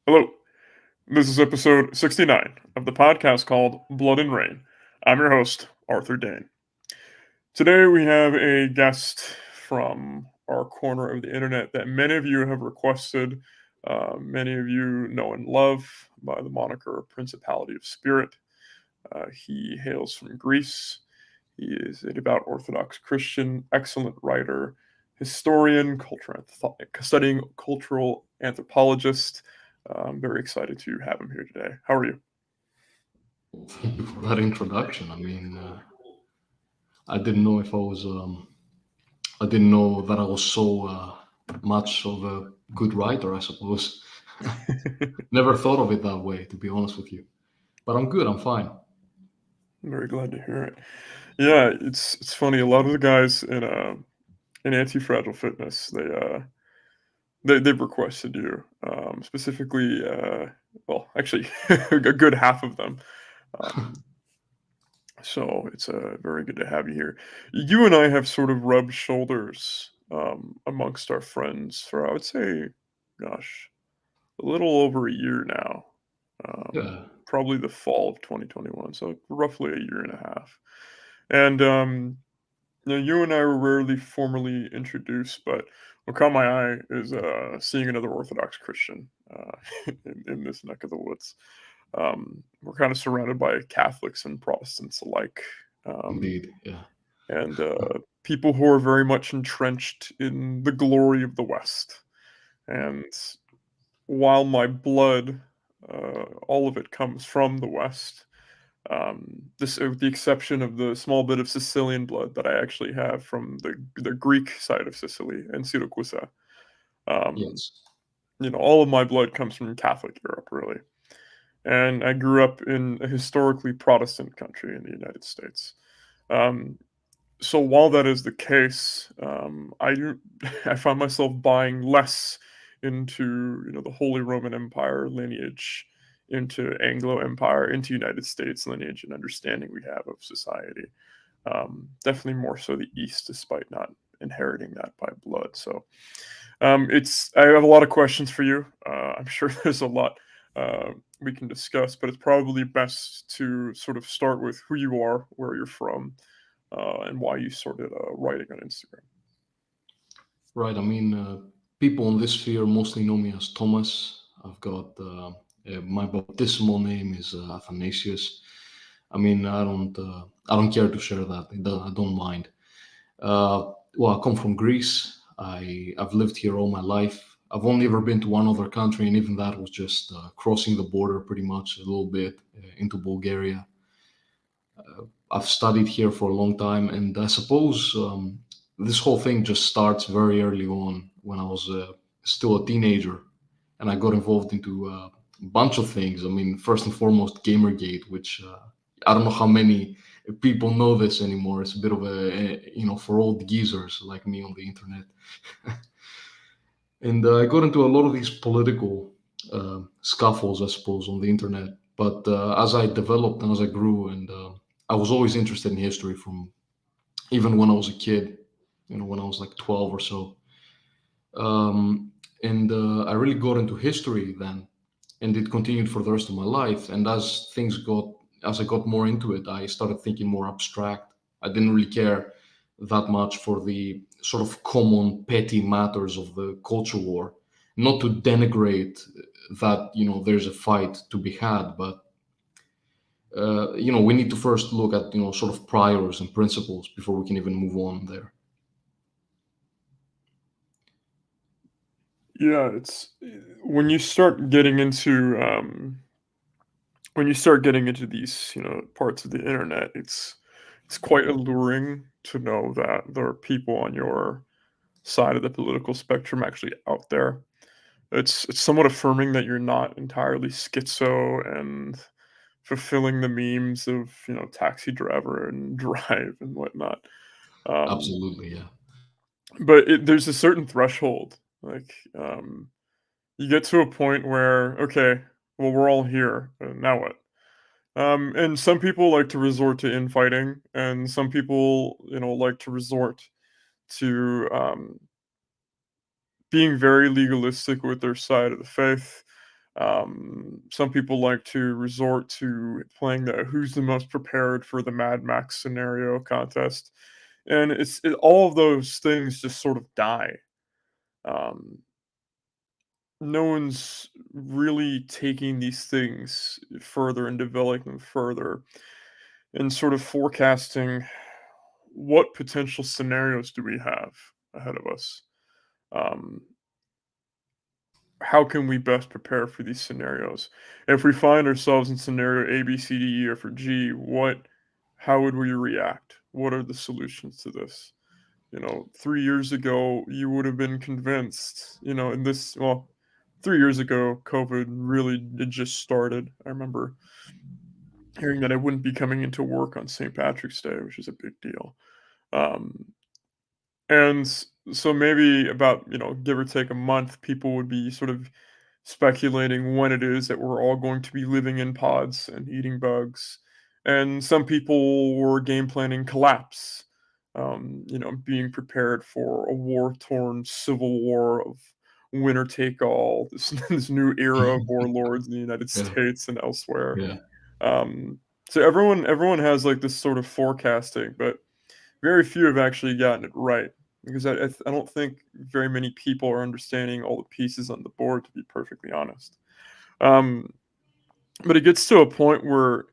Hello, this is episode 69 of the podcast called Blood and Rain. I'm your host, Arthur Dane. Today we have a guest from our corner of the internet that many of you have requested. Many of you know and love by the moniker Principality of Spirit. He hails from Greece. He is a devout Orthodox Christian, excellent writer, historian, studying cultural anthropologist. I'm very excited to have him here today. How are you? Thank you for that introduction. I didn't know if I didn't know that I was so much of a good writer, I suppose. Never thought of it that way, to be honest with you. But I'm good, I'm fine. I'm very glad to hear it. Yeah, it's funny. A lot of the guys in anti-fragile fitness, they've requested you specifically. Well, actually, a good half of them. Um, So it's very good to have you here. You and I have sort of rubbed shoulders amongst our friends for, I would say, gosh, a little over a year now. Yeah, Probably the fall of 2021, so roughly a year and a half. And you and I were rarely formally introduced, but what caught my eye is seeing another Orthodox Christian in this neck of the woods. We're kind of surrounded by Catholics and Protestants alike. Um, indeed. Yeah. and people who are very much entrenched in the glory of the West. And while my blood, all of it comes from the West, this, with the exception of the small bit of Sicilian blood that I actually have from the Greek side of Sicily and Siracusa. Um, Yes. all of my blood comes from Catholic Europe, really. And I grew up in a historically Protestant country in the United States. Um, so while that is the case, I find myself buying less into the Holy Roman Empire lineage, into Anglo Empire, into United States lineage and understanding we have of society. Definitely more so the East, despite not inheriting that by blood. So it's I have a lot of questions for you. I'm sure there's a lot we can discuss, but it's probably best to sort of start with who you are, where you're from, and why you started writing on Instagram. Right. People in this sphere mostly know me as Thomas. My baptismal name is Athanasius. I don't care to share that. I don't mind. Well, I come from Greece. I've lived here all my life. I've only ever been to one other country, and even that was just crossing the border pretty much a little bit into Bulgaria. I've studied here for a long time, and I suppose this whole thing just starts very early on when I was still a teenager, and I got involved into a bunch of things. First and foremost, Gamergate, which I don't know how many people know this anymore. It's a bit of for old geezers like me on the internet. And I got into a lot of these political scuffles, I suppose, on the internet. But as I developed and as I grew, and I was always interested in history from even when I was a kid, when I was like 12 or so. And I really got into history then, and it continued for the rest of my life. And as I got more into it, I started thinking more abstract. I didn't really care that much for the sort of common petty matters of the culture war. Not to denigrate that, there's a fight to be had, but we need to first look at, sort of priors and principles before we can even move on there. Yeah, it's when you start getting into these parts of the internet, it's quite alluring to know that there are people on your side of the political spectrum actually out there. It's somewhat affirming that you're not entirely schizo and fulfilling the memes of Taxi Driver and Drive and whatnot. Um, Absolutely, yeah. but there's a certain threshold. Like you get to a point where okay, well we're all here. Now what? And some people like to resort to infighting, and some people like to resort to being very legalistic with their side of the faith. Some people like to resort to playing the who's the most prepared for the Mad Max scenario contest, and all of those things just sort of die. Um, no one's really taking these things further and developing them further and sort of forecasting what potential scenarios do we have ahead of us. Um, how can we best prepare for these scenarios? If we find ourselves in scenario A, B, C, D, E, F, or G, how would we react? What are the solutions to this? 3 years ago, you would have been convinced, well, 3 years ago, COVID really it just started. I remember hearing that I wouldn't be coming into work on St. Patrick's Day, which is a big deal. Um, and so maybe about, give or take a month, people would be sort of speculating when it is that we're all going to be living in pods and eating bugs. And some people were game planning collapse, being prepared for a war torn civil war of winner take all, this new era of warlords in the United Yeah, States and elsewhere. yeah, Um, so everyone has like this sort of forecasting, but very few have actually gotten it right because I don't think very many people are understanding all the pieces on the board, to be perfectly honest. Um, but it gets to a point where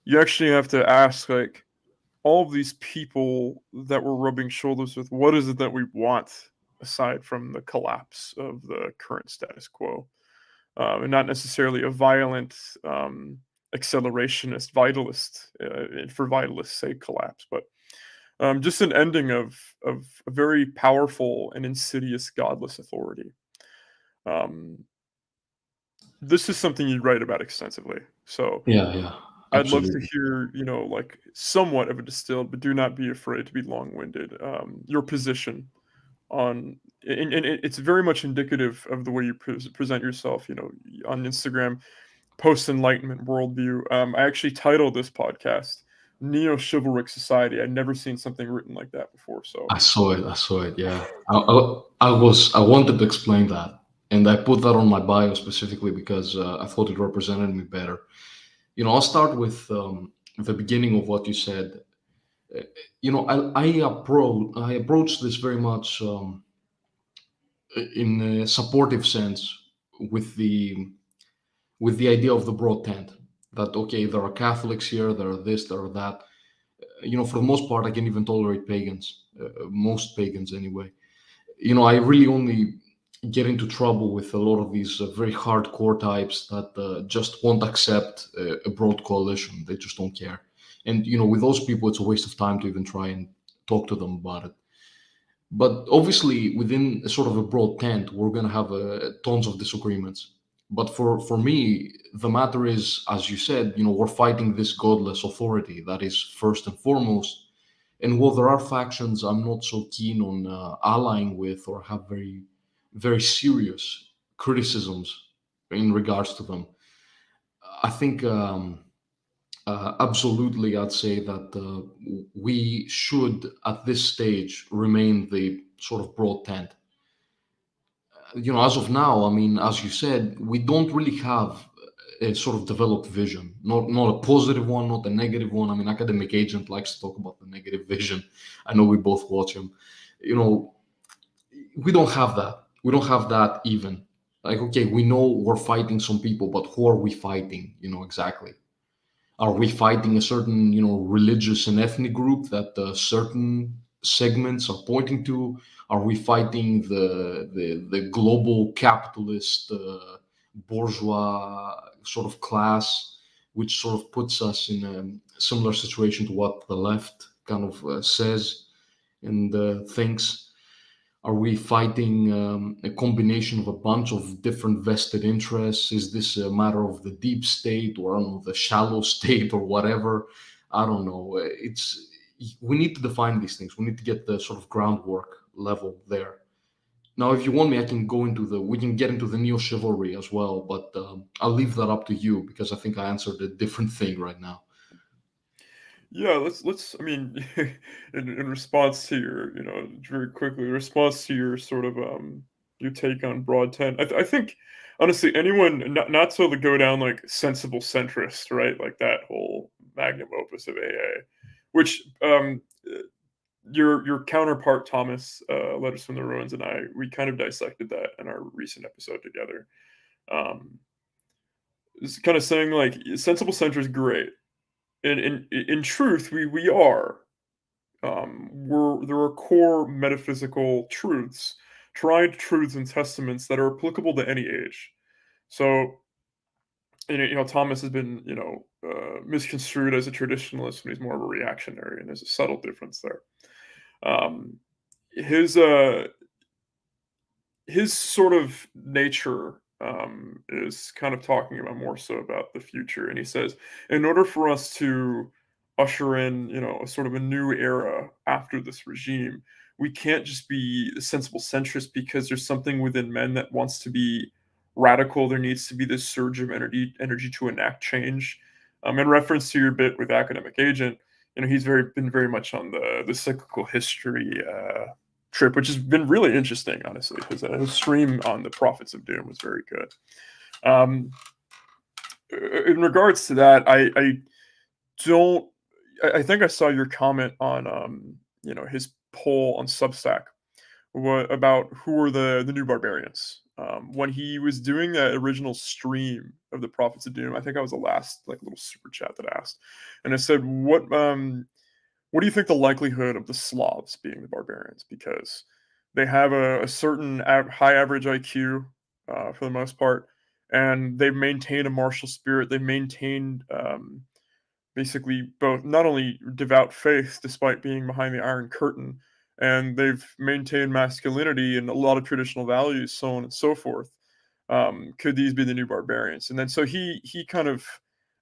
you actually have to ask, like, all of these people that we're rubbing shoulders with, what is it that we want aside from the collapse of the current status quo? And not necessarily a violent, accelerationist, vitalist, for vitalist's sake collapse, but just an ending of a very powerful and insidious godless authority. Um, this is something you write about extensively, so yeah, yeah. I'd love to Absolutely. hear, like somewhat of a distilled, but do not be afraid to be long-winded. Your position on, and it's very much indicative of the way you present yourself. On Instagram, post Enlightenment worldview. I actually titled this podcast "Neo-Chivalric Society." I'd never seen something written like that before, so I saw it. I saw it. Yeah, I wanted to explain that, and I put that on my bio specifically because I thought it represented me better. I'll start with the beginning of what you said. Uh, I approach this very much in a supportive sense with the idea of the broad tent. That okay, there are Catholics here, there are this, there are that. For the most part, I can even tolerate pagans, most pagans anyway. I really only get into trouble with a lot of these very hardcore types that just won't accept a broad coalition. They just don't care. And with those people, it's a waste of time to even try and talk to them about it. But obviously, within a sort of a broad tent, we're going to have tons of disagreements. But for me, the matter is, as you said, we're fighting this godless authority that is first and foremost. And while there are factions I'm not so keen on allying with or have very, very serious criticisms in regards to them, I think absolutely I'd say that we should at this stage remain the sort of broad tent. As of now, I mean, as you said, we don't really have a sort of developed vision, not a positive one, not a negative one. I mean, academic agent likes to talk about the negative vision. I know we both watch him. You know, we don't have that. We don't have that even. Like, okay, we know we're fighting some people, but who are we fighting? Exactly. Are we fighting a certain, religious and ethnic group that certain segments are pointing to? Are we fighting the global capitalist bourgeois sort of class, which sort of puts us in a similar situation to what the left kind of says and thinks? Are we fighting a combination of a bunch of different vested interests? Is this a matter of the deep state or I don't know, the shallow state or whatever? I don't know. We need to define these things. We need to get the sort of groundwork level there. Now, if you want me, I can go into the. We can get into the neo chivalry as well, but I'll leave that up to you because I think I answered a different thing right now. yeah, let's. I mean, in response to your, very quickly, in response to your sort of your take on broad tent, I think honestly, anyone not to go down like sensible centrist, right? Like that whole magnum opus of AA, which your counterpart Thomas, Letters from the Ruins, and I, we kind of dissected that in our recent episode together. Um, it's kind of saying like sensible center is great, and in truth, we are. There are core metaphysical truths, tried truths and testaments that are applicable to any age. So, Thomas has been, misconstrued as a traditionalist when he's more of a reactionary, and there's a subtle difference there. Um, his his sort of nature is kind of talking about more so about the future, and he says, in order for us to usher in, a sort of a new era after this regime, we can't just be sensible centrist because there's something within men that wants to be radical. There needs to be this surge of energy to enact change. In reference to your bit with academic agent, he's been very much on the cyclical history trip, which has been really interesting, honestly, because his stream on the Prophets of Doom was very good. Um, in regards to that, I don't. I think I saw your comment on his poll on Substack about who were the new barbarians. When he was doing that original stream of the Prophets of Doom, I think I was the last like little super chat that asked, and I said, what do you think the likelihood of the Slavs being the barbarians? Because they have a certain high average IQ for the most part, and they've maintained a martial spirit. They've maintained basically both not only devout faith despite being behind the Iron Curtain, and they've maintained masculinity and a lot of traditional values, so on and so forth. Could these be the new barbarians? And then so he kind of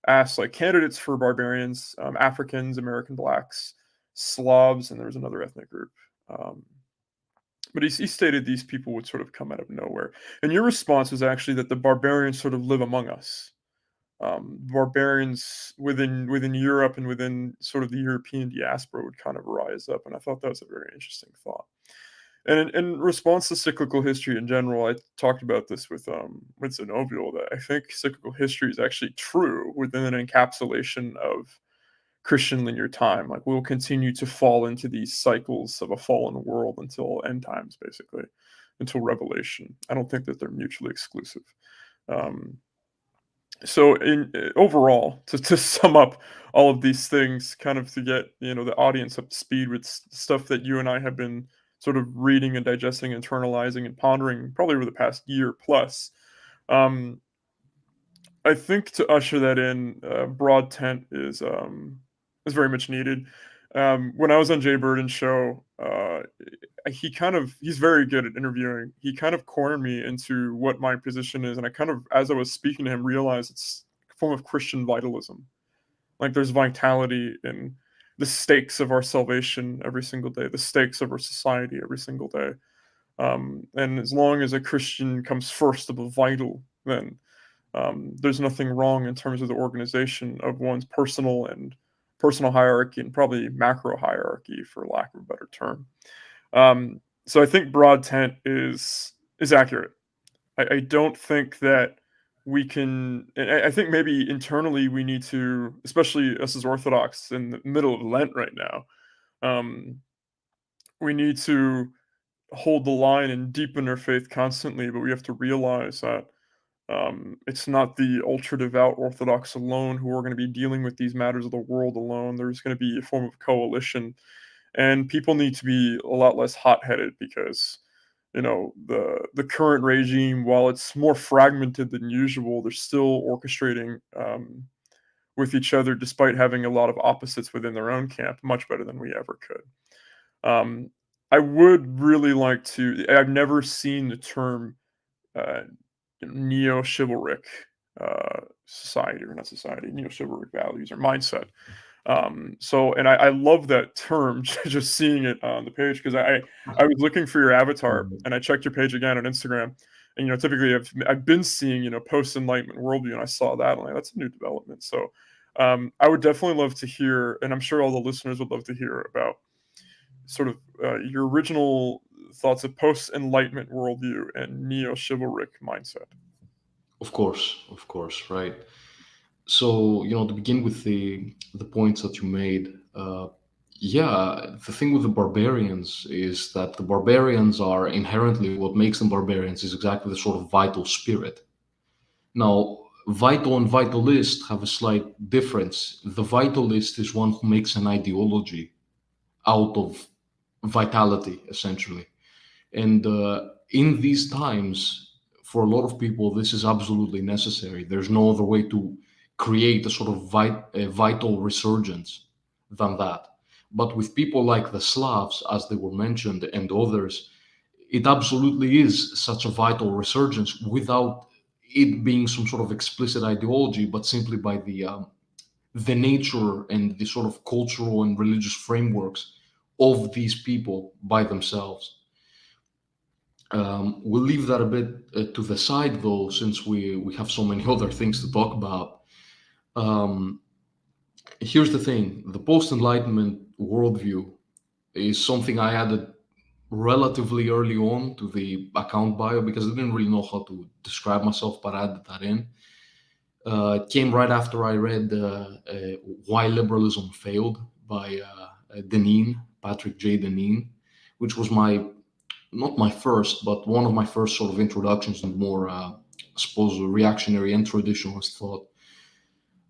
asked like candidates for barbarians, Africans, American blacks, Slavs, and there was another ethnic group. Um, but he stated these people would sort of come out of nowhere. And your response was actually that the barbarians sort of live among us. Barbarians within Europe and within sort of the European diaspora would kind of rise up, and I thought that was a very interesting thought. And in response to cyclical history in general, I talked about this with Zenobial, that I think cyclical history is actually true within an encapsulation of Christian linear time. Like we'll continue to fall into these cycles of a fallen world until end times, basically, until Revelation. I don't think that they're mutually exclusive. Um, so in overall, to sum up all of these things, kind of to get the audience up to speed with stuff that you and I have been sort of reading and digesting, internalizing, and pondering probably over the past year plus. Um, I think to usher that in, broad tent is very much needed. When I was on Jay Burden's show, he's very good at interviewing. He kind of cornered me into what my position is, and I kind of, as I was speaking to him, realized it's a form of Christian vitalism. Like there's vitality in the stakes of our salvation every single day, the stakes of our society every single day. And as long as a Christian comes first above vital, then there's nothing wrong in terms of the organization of one's personal hierarchy and probably macro hierarchy, for lack of a better term. So I think broad tent is accurate. I don't think that we can. I think maybe internally we need to, especially us as Orthodox in the middle of Lent right now, um, we need to hold the line and deepen our faith constantly. But we have to realize that it's not the ultra devout Orthodox alone who are going to be dealing with these matters of the world alone. There's going to be a form of coalition, and people need to be a lot less hot headed because the current regime, while it's more fragmented than usual, they're still orchestrating with each other, despite having a lot of opposites within their own camp, much better than we ever could. I would really like to. I've never seen the term uh, neo-chivalric society, or not society, neo-chivalric values or mindset. So, and I love that term, just seeing it on the page, because I was looking for your avatar and I checked your page again on Instagram, and typically I've been seeing post Enlightenment worldview, and I saw that, and like that's a new development. So, I would definitely love to hear, and I'm sure all the listeners would love to hear about sort of your original thoughts of post Enlightenment worldview and neo chivalric mindset. Of course, right. So, to begin with the points that you made, yeah, the thing with the barbarians is that the barbarians are inherently, what makes them barbarians is exactly the sort of vital spirit. Now, vital and vitalist have a slight difference. The vitalist is one who makes an ideology out of vitality, essentially. And in these times, for a lot of people, this is absolutely necessary. There's no other way to create a sort of a vital resurgence than that. But with people like the Slavs, as they were mentioned, and others, it absolutely is such a vital resurgence without it being some sort of explicit ideology, but simply by the nature and the sort of cultural and religious frameworks of these people by themselves. We'll leave that a bit to the side, though, since we have so many other things to talk about. Um, Here's the thing: the post-Enlightenment worldview is something I added relatively early on to the account bio because I didn't really know how to describe myself, but I added that in. It came right after I read "Why Liberalism Failed" by Deneen, Patrick J. Deneen, which was my not my first, but one of my first sort of introductions to more, I suppose, reactionary and traditionalist thought.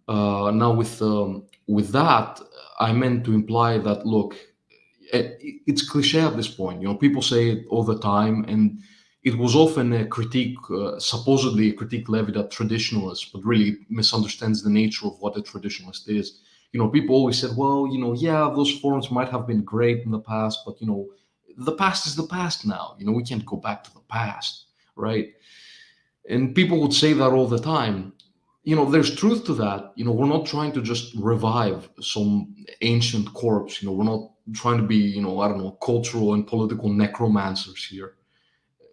Now, with that, I meant to imply that look, it's cliche at this point. People say it all the time, and it was often a critique, supposedly a critique levied at traditionalists, but really misunderstands the nature of what a traditionalist is. People always said, well, yeah, those forms might have been great in the past, but the past is the past now. We can't go back to the past, right? And people would say that all the time. There's truth to that. We're not trying to just revive some ancient corpse. We're not trying to be, I don't know, cultural and political necromancers here.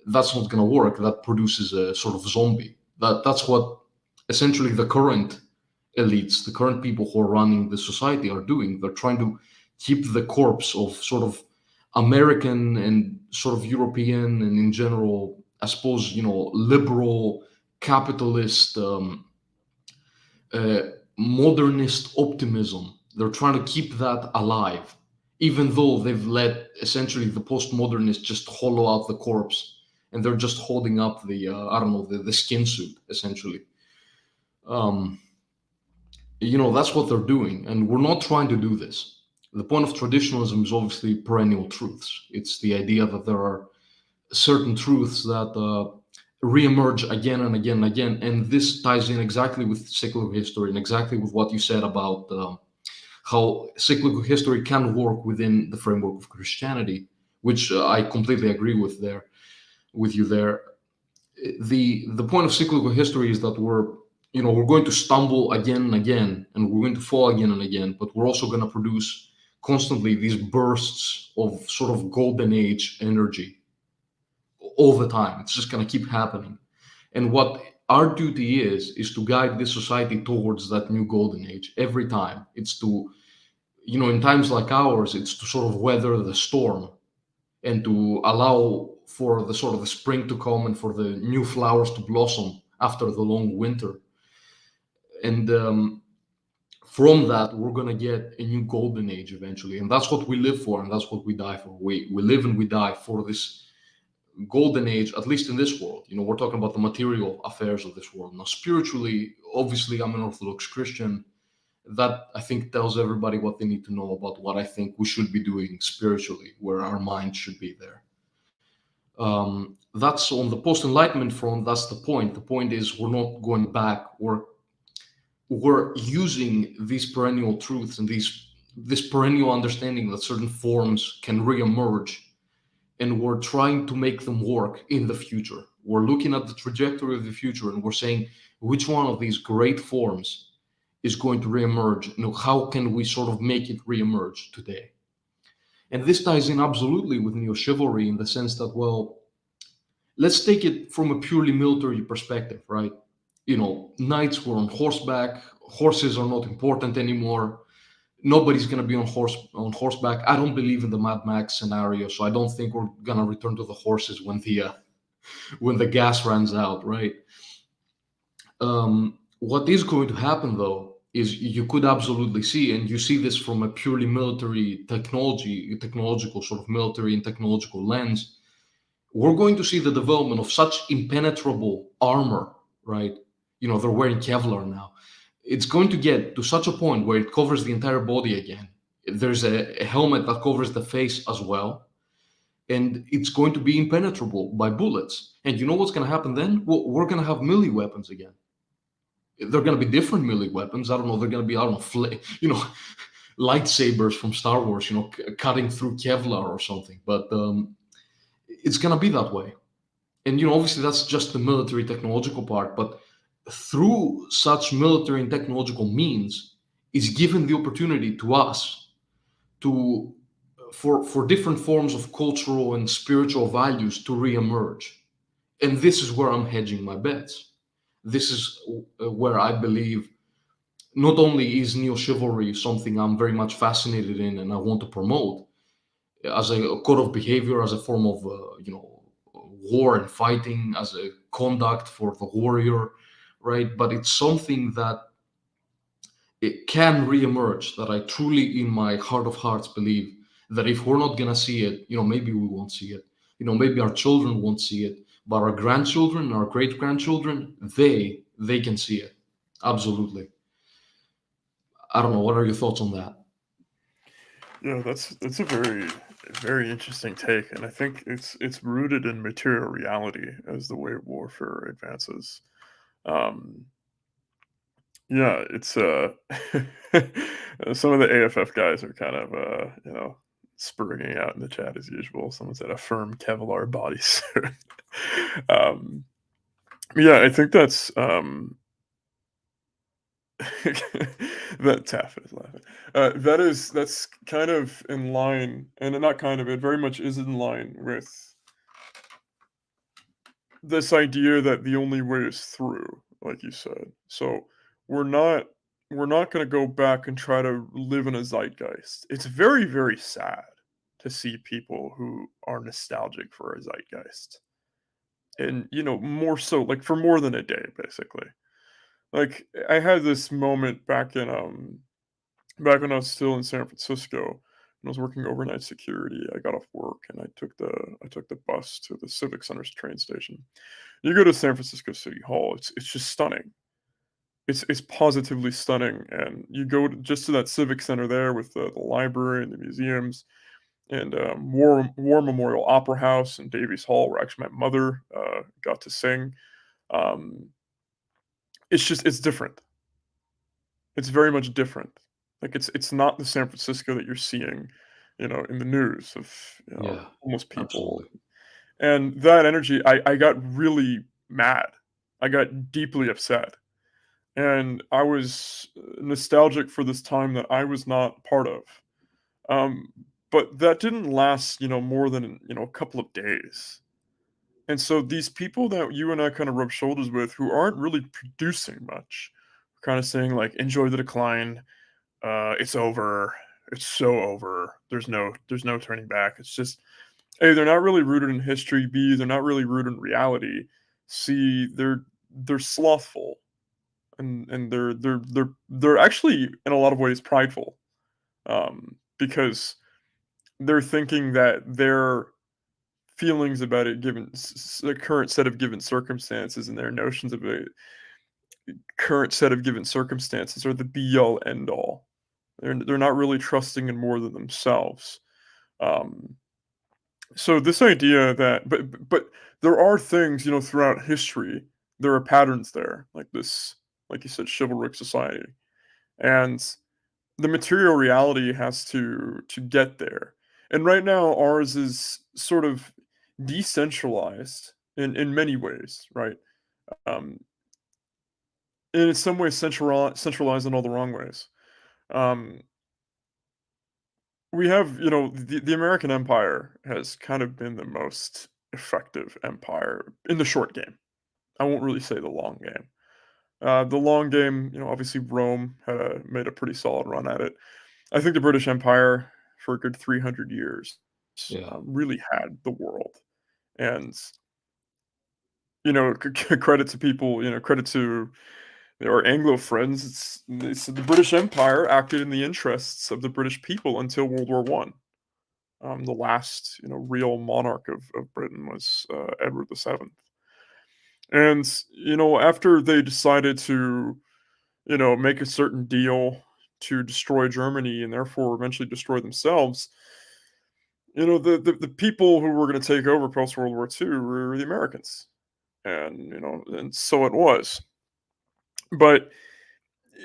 That's not going to work. That produces a sort of zombie. That's what essentially the current elites, the current people who are running the society are doing. They're trying to keep the corpse of sort of American and sort of European and in general, I suppose, liberal capitalist uh, modernist optimism. They're trying to keep that alive, even though they've let essentially the postmodernists just hollow out the corpse and they're just holding up the I don't know, the skin suit essentially. Um, that's what they're doing, and we're not trying to do this. The point of traditionalism is obviously perennial truths. It's the idea that there are certain truths that reemerge again and again and again. And this ties in exactly with cyclical history and exactly with what you said about how cyclical history can work within the framework of Christianity, which I completely agree with you there. The point of cyclical history is that we're going to stumble again and again, and we're going to fall again and again, but we're also going to produce constantly these bursts of sort of golden age energy all the time. It's just going to keep happening. And what our duty is to guide this society towards that new golden age every time. It's to, in times like ours, it's to sort of weather the storm and to allow for the sort of the spring to come and for the new flowers to blossom after the long winter. And from that, we're going to get a new golden age eventually. And that's what we live for, and that's what we die for. We live and we die for this golden age, at least in this world. We're talking about the material affairs of this world. Now, spiritually, obviously, I'm an Orthodox Christian. That I think tells everybody what they need to know about what I think we should be doing spiritually, where our mind should be there. That's on the post-enlightenment front. That's the point. The point is we're not going back. We're using these perennial truths and this perennial understanding that certain forms can reemerge, and we're trying to make them work in the future. We're looking at the trajectory of the future and we're saying which one of these great forms is going to reemerge. How can we sort of make it reemerge today? And this ties in absolutely with neo-chivalry in the sense that, well, let's take it from a purely military perspective, right? Knights were on horseback. Horses are not important anymore. Nobody's going to be on horseback. I don't believe in the Mad Max scenario, so I don't think we're going to return to the horses when the gas runs out, right? What is going to happen, though, is you could absolutely see, and you see this from a purely military technological sort of military and technological lens. We're going to see the development of such impenetrable armor, right? They're wearing Kevlar now. It's going to get to such a point where it covers the entire body again. There's a helmet that covers the face as well, and it's going to be impenetrable by bullets. And you know what's going to happen then? Well, we're going to have melee weapons again. They're going to be different melee weapons. I don't know. They're going to be, I don't know, lightsabers from Star Wars, cutting through Kevlar or something. But it's going to be that way. And obviously that's just the military technological part, but through such military and technological means is given the opportunity to us to for different forms of cultural and spiritual values to reemerge. And this is where I'm hedging my bets. This is where I believe not only is neo-chivalry something I'm very much fascinated in and I want to promote as a code of behavior, as a form of war and fighting, as a conduct for the warrior, right? But it's something that it can reemerge. That I truly, in my heart of hearts, believe that if we're not gonna see it, maybe we won't see it. Maybe our children won't see it, but our grandchildren, our great grandchildren, they can see it. Absolutely. I don't know. What are your thoughts on that? Yeah, that's a very interesting take, and I think it's rooted in material reality as the way warfare advances. Um, yeah, it's some of the AFF guys are kind of spurring out in the chat as usual. Someone said a firm Kevlar bodysuit. um, yeah, I think that's that Taff is laughing. That's kind of in line, and not kind of, it very much is in line with this idea that the only way is through, like you said. So we're not we're not going to go back and try to live in a zeitgeist. It's very, very sad to see people who are nostalgic for a zeitgeist, and more so like for more than a day, basically. Like I had this moment back when I was still in San Francisco, and I was working overnight security. I got off work and I took the bus to the Civic Center's train station. You go to San Francisco City Hall, it's just stunning. It's positively stunning, and you go just to that Civic Center there with the library and the museums and War Memorial Opera House and Davies Hall, where actually my mother got to sing. Um, it's different. It's very much different. Like it's not the San Francisco that you're seeing, in the news of Yeah, homeless people. absolutely. And that energy, I got really mad. I got deeply upset. And I was nostalgic for this time that I was not part of. Um, but that didn't last, more than, a couple of days. And so these people that you and I kind of rub shoulders with who aren't really producing much, kind of saying like, enjoy the decline, it's over, it's so over. There's no turning back. It's just A, they're not really rooted in history. B, they're not really rooted in reality. C, they're slothful, and they're actually in a lot of ways prideful, because they're thinking that their feelings about it, given the current set of given circumstances, and their notions of a current set of given circumstances are the be all end all. They're not really trusting in more than themselves. Um, So this idea that but there are things, throughout history, there are patterns there, like this, like you said, chivalric society. And the material reality has to get there. And right now ours is sort of decentralized in many ways, right? Um, and in some ways centralized in all the wrong ways. Um, we have, the American Empire has kind of been the most effective empire in the short game. I won't really say the long game. The long game, obviously Rome made a pretty solid run at it. I think the British Empire, for a good 300 years, Yeah. really had the world, and credit to people, credit to our Anglo friends. It's the British Empire acted in the interests of the British people until World War One. The last, real monarch of Britain was Edward VII. And, after they decided to, make a certain deal to destroy Germany and therefore eventually destroy themselves, the people who were going to take over post World War II were the Americans. And so it was. But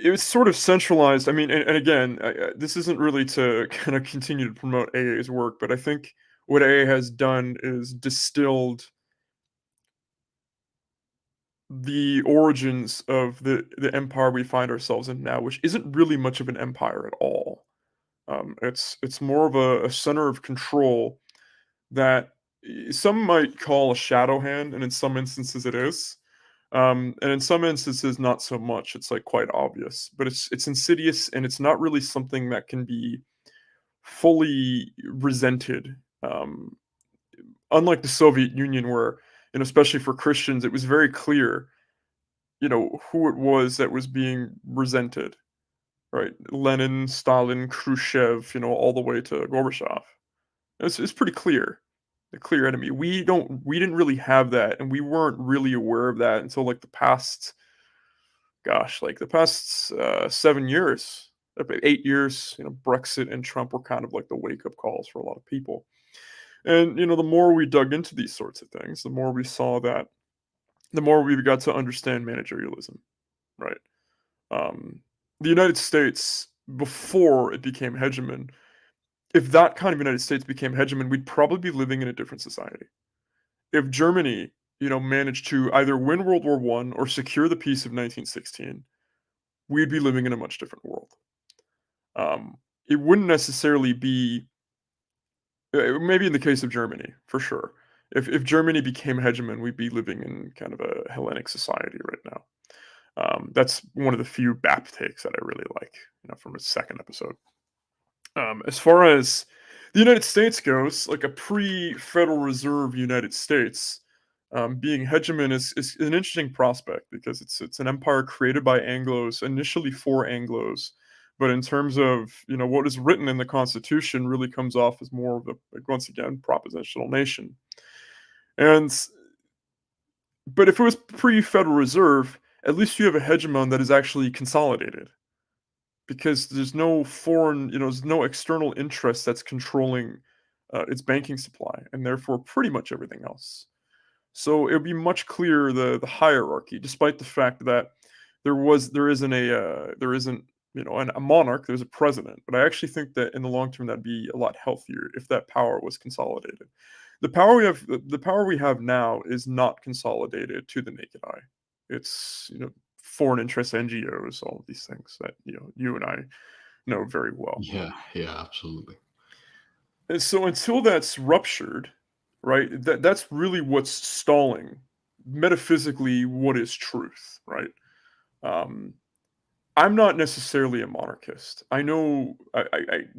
it was sort of centralized. I mean, and again, this isn't really to kind of continue to promote AA's work, but I think what AA has done is distilled the origins of the empire we find ourselves in now, which isn't really much of an empire at all. It's more of a center of control that some might call a shadow hand, and in some instances it is. And in some instances, not so much. It's like quite obvious, but it's insidious, and it's not really something that can be fully resented. Unlike the Soviet Union, where especially for Christians, it was very clear, who it was that was being resented. Right, Lenin, Stalin, Khrushchev, all the way to Gorbachev. It's pretty clear, the clear enemy. We didn't really have that, and we weren't really aware of that until like the past, gosh, like the past 7 years, 8 years. Brexit and Trump were kind of like the wake up calls for a lot of people. And the more we dug into these sorts of things, the more we saw that, the more we got to understand managerialism, right? Um, the United States, before it became hegemon, if that kind of United States became hegemon, we'd probably be living in a different society. If Germany, managed to either win World War One or secure the peace of 1916, we'd be living in a much different world. It wouldn't necessarily be, maybe in the case of Germany, for sure. If Germany became hegemon, we'd be living in kind of a Hellenic society right now. That's one of the few BAP takes that I really like, from a second episode. As far as the United States goes, like a pre-Federal Reserve United States, being hegemon is an interesting prospect because it's an empire created by Anglos, initially for Anglos, but in terms of what is written in the Constitution, really comes off as more of a, like, once again, propositional nation. But if it was pre-Federal Reserve, at least you have a hegemon that is actually consolidated, because there's no foreign, there's no external interest that's controlling its banking supply, and therefore pretty much everything else. So it would be much clearer the hierarchy, despite the fact that there isn't a monarch. There's a president, but I actually think that in the long term that'd be a lot healthier if that power was consolidated. The power we have now is not consolidated to the naked eye. It's foreign interest NGOs, all of these things that you and I know very well. Yeah, yeah, absolutely. And so until that's ruptured, right, that's really what's stalling metaphysically what is truth, right? Um, I'm not necessarily a monarchist. I know,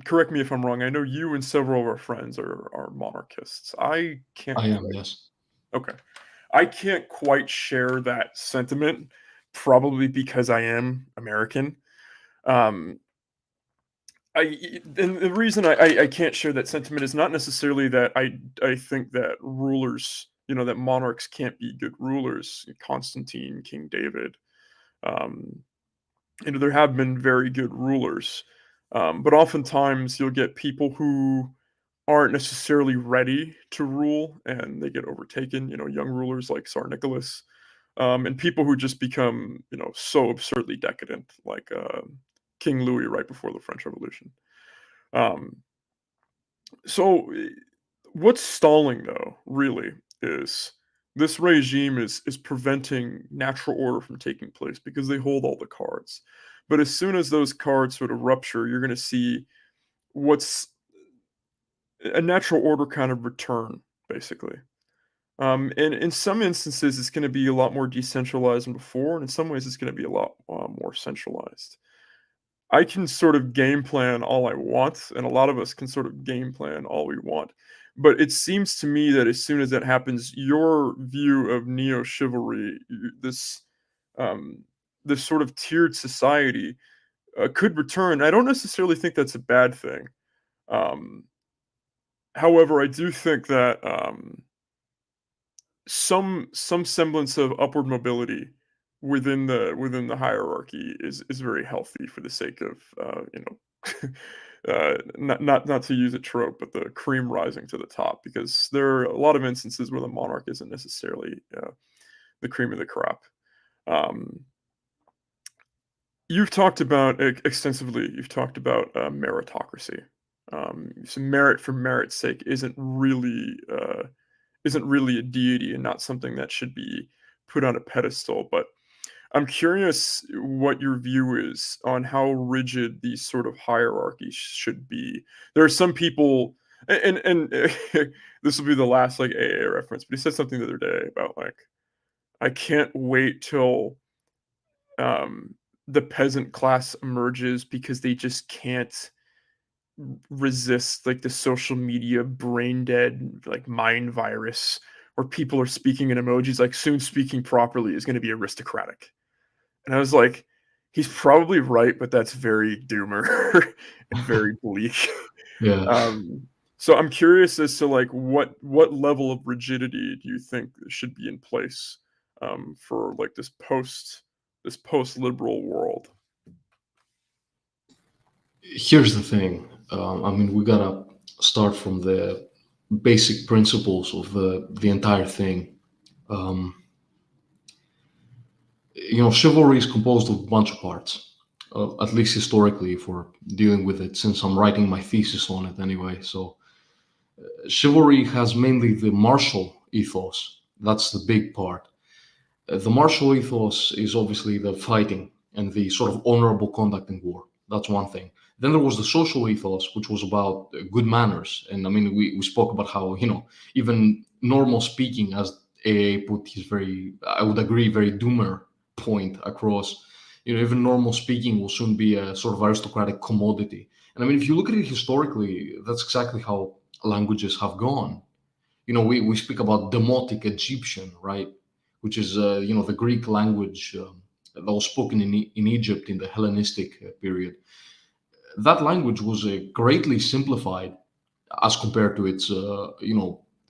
correct me if I'm wrong. I know you and several of our friends are monarchists. I can't I am, quite. yes. Okay, I can't quite share that sentiment, probably because I am American. Um, and the reason I can't share that sentiment is not necessarily that I think that rulers, that monarchs can't be good rulers. Constantine, King David, um, there have been very good rulers, but oftentimes you'll get people who aren't necessarily ready to rule, and they get overtaken. Young rulers like Tsar Nicholas, and people who just become so absurdly decadent, like King Louis right before the French Revolution. Um, so what's stalling though, really, is this regime is preventing natural order from taking place because they hold all the cards. But as soon as those cards sort of rupture, you're going to see what's a natural order kind of return, basically. And in some instances, it's going to be a lot more decentralized than before, and in some ways, it's going to be a lot more centralized. I can sort of game plan all I want, and a lot of us can sort of game plan all we want. But it seems to me that as soon as that happens, your view of neo-chivalry, um, this sort of tiered society, could return. I don't necessarily think that's a bad thing. Um, However, I do think that some semblance of upward mobility within the hierarchy is very healthy for the sake of not to use a trope, but the cream rising to the top, because there are a lot of instances where the monarch isn't necessarily the cream of the crop. Um, you've talked about extensively. You've talked about meritocracy. So merit for merit's sake isn't really a deity and not something that should be put on a pedestal. But I'm curious what your view is on how rigid these sort of hierarchies should be. There are some people, and this will be the last like AA reference, but he said something the other day about like, I can't wait till um, the peasant class emerges because they just can't resist like the social media brain dead like mind virus where people are speaking in emojis. Like soon speaking properly is going to be aristocratic. And I was like, he's probably right, but that's very doomer and very bleak. Yeah. um so I'm curious as to like what level of rigidity do you think should be in place for like this post liberal world. Here's the thing. I mean, we gotta start from the basic principles of the entire thing. Um, Chivalry is composed of a bunch of parts, at least historically, if we're dealing with it, since I'm writing my thesis on it anyway. So, chivalry has mainly the martial ethos. That's the big part. The martial ethos is obviously the fighting and the sort of honorable conduct in war. That's one thing. Then there was the social ethos, which was about good manners. And I mean, we spoke about how, even normal speaking, as AA put his very, I would agree, very doomer point across, even normal speaking will soon be a sort of aristocratic commodity. And I mean, if you look at it historically, that's exactly how languages have gone. We speak about Demotic Egyptian, right? Which is, the Greek language that was spoken in Egypt in the Hellenistic period. That language was greatly simplified as compared to its,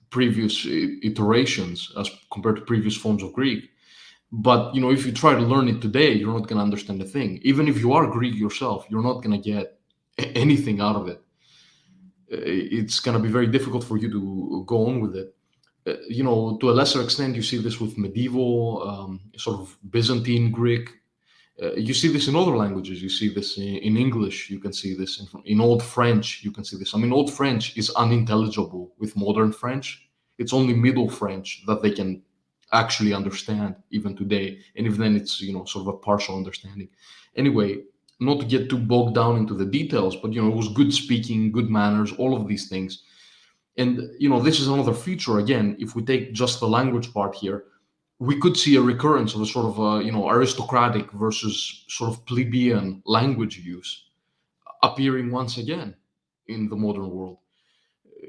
previous iterations, as compared to previous forms of Greek. But, if you try to learn it today, you're not going to understand a thing. Even if you are Greek yourself, you're not going to get anything out of it. It's going to be very difficult for you to go on with it. To a lesser extent, you see this with medieval, sort of Byzantine Greek. You see this in other languages. You see this in English. You can see this in Old French. You can see this. I mean, Old French is unintelligible with modern French. It's only Middle French that they can actually understand even today. And even then, it's sort of a partial understanding. Anyway, not to get too bogged down into the details, but it was good speaking, good manners, all of these things. And this is another feature. Again, if we take just the language part here, we could see a recurrence of a sort of aristocratic versus sort of plebeian language use appearing once again in the modern world.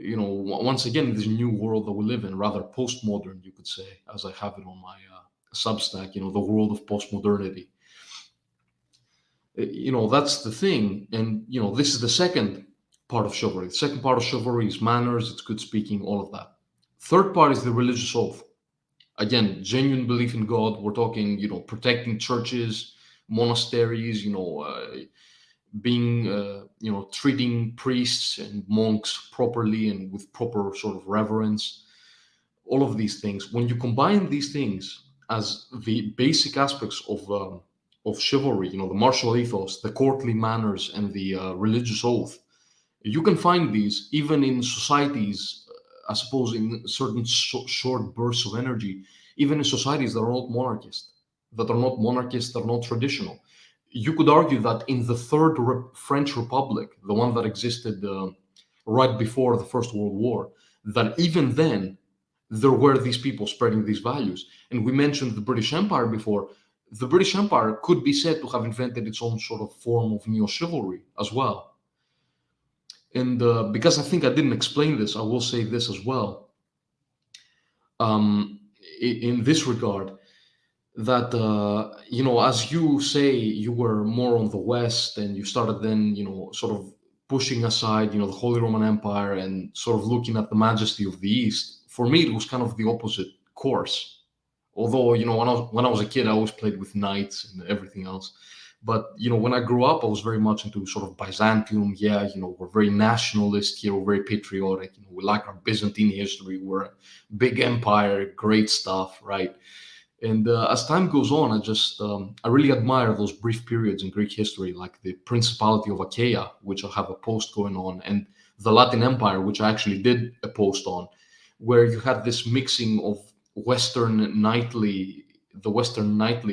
Once again in this new world that we live in, rather postmodern, you could say, as I have it on my Substack. The world of postmodernity. That's the thing. And this is the second part of chivalry. The second part of chivalry is manners, it's good speaking, all of that. Third part is the religious oath. Again, genuine belief in God. We're talking, protecting churches, monasteries, being, treating priests and monks properly and with proper sort of reverence. All of these things. When you combine these things as the basic aspects of chivalry, the martial ethos, the courtly manners, and the religious oath, you can find these even in societies, I suppose, in certain short bursts of energy, even in societies that are not monarchist, that are not traditional. You could argue that in the Third French Republic, the one that existed right before the First World War, that even then there were these people spreading these values. And we mentioned the British Empire before. The British Empire could be said to have invented its own sort of form of neo-chivalry as well. And because I think I didn't explain this, I will say this as well. In this regard, that as you say, you were more on the West, and you started then, sort of pushing aside, the Holy Roman Empire, and sort of looking at the majesty of the East. For me, it was kind of the opposite course. Although, when I was a kid, I always played with knights and everything else. But when I grew up, I was very much into sort of Byzantium. Yeah, we're very nationalist here, we're very patriotic. We like our Byzantine history. We're a big empire, great stuff, right? And as time goes on, I really admire those brief periods in Greek history, like the Principality of Achaia, which I have a post going on, and the Latin Empire, which I actually did a post on, where you had this mixing of the Western knightly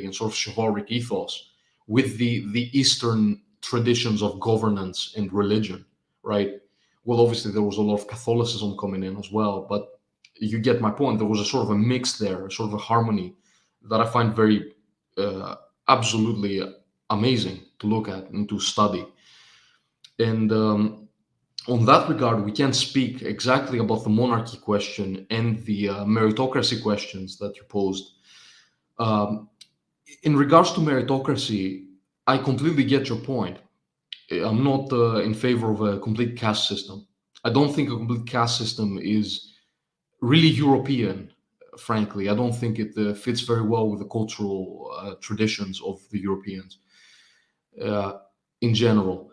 and sort of chivalric ethos with the Eastern traditions of governance and religion, right? Well, obviously there was a lot of Catholicism coming in as well, but you get my point. There was a sort of a mix there, a sort of a harmony that I find very absolutely amazing to look at and to study. And on that regard, we can speak exactly about the monarchy question and the meritocracy questions that you posed. Um, in regards to meritocracy, I completely get your point. I'm not in favor of a complete caste system. I don't think a complete caste system is really European, frankly. I don't think it fits very well with the cultural traditions of the Europeans uh, in general.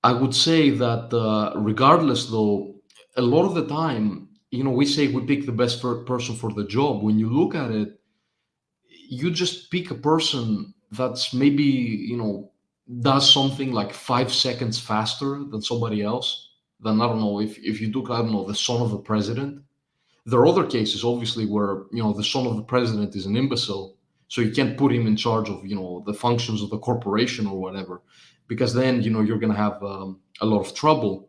I would say that regardless, though, a lot of the time, we say we pick the best person for the job. When you look at it, you just pick a person that's maybe, does something like 5 seconds faster than somebody else. Then I don't know if you took, I don't know, the son of the president. There are other cases, obviously, where the son of the president is an imbecile, so you can't put him in charge of the functions of the corporation or whatever, because then you're going to have a lot of trouble.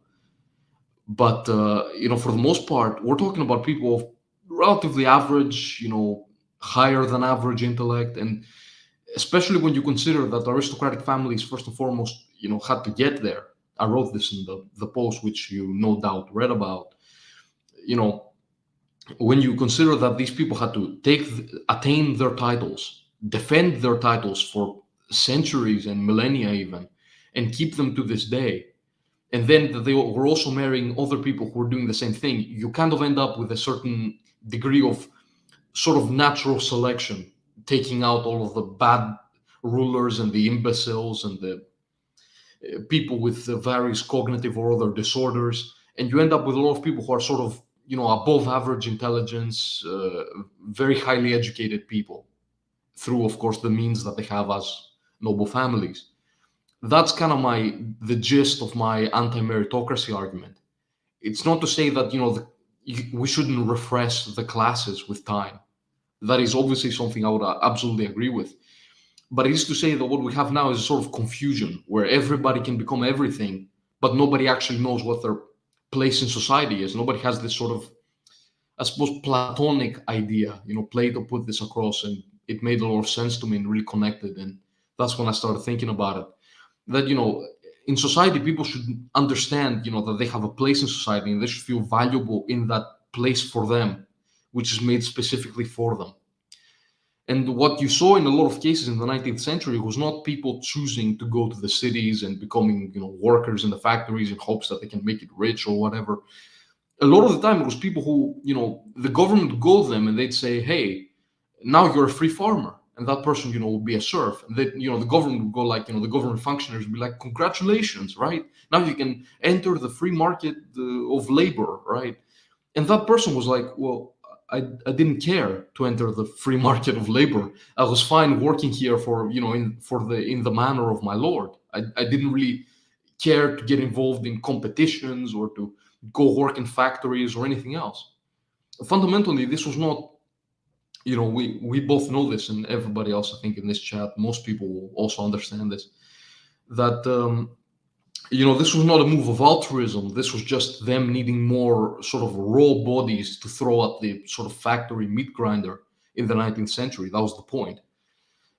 But for the most part, we're talking about people of relatively average, higher than average intellect, and especially when you consider that aristocratic families, first and foremost, had to get there. I wrote this in the post, which you no doubt read about. You know, when you consider that these people had to attain their titles, defend their titles for centuries and millennia even, and keep them to this day, and then that they were also marrying other people who were doing the same thing, you kind of end up with a certain degree of sort of natural selection, taking out all of the bad rulers and the imbeciles and the people with various cognitive or other disorders, and you end up with a lot of people who are sort of above average intelligence, very highly educated people, through of course the means that they have as noble families. That's kind of the gist of my anti-meritocracy argument. It's not to say that we shouldn't refresh the classes with time. That is obviously something I would absolutely agree with. But it is to say that what we have now is a sort of confusion where everybody can become everything, but nobody actually knows what their place in society is. Nobody has this sort of, I suppose, Platonic idea. Plato put this across, and it made a lot of sense to me and really connected. And that's when I started thinking about it. That in society, people should understand, that they have a place in society and they should feel valuable in that place for them, which is made specifically for them. And what you saw in a lot of cases in the 19th century was not people choosing to go to the cities and becoming, workers in the factories in hopes that they can make it rich or whatever. A lot of the time, it was people who, the government would go to them and they'd say, "Hey, now you're a free farmer." And that person, would be a serf. And then, the government would go like, the government functionaries would be like, "Congratulations, right? Now you can enter the free market of labor, right?" And that person was like, "Well, I didn't care to enter the free market of labor. I was fine working here for, in the manner of my lord. I didn't really care to get involved in competitions or to go work in factories or anything else." Fundamentally, this was not, we both know this, and everybody else, I think, in this chat, most people will also understand this, that this was not a move of altruism. This was just them needing more sort of raw bodies to throw at the sort of factory meat grinder in the 19th century. That was the point.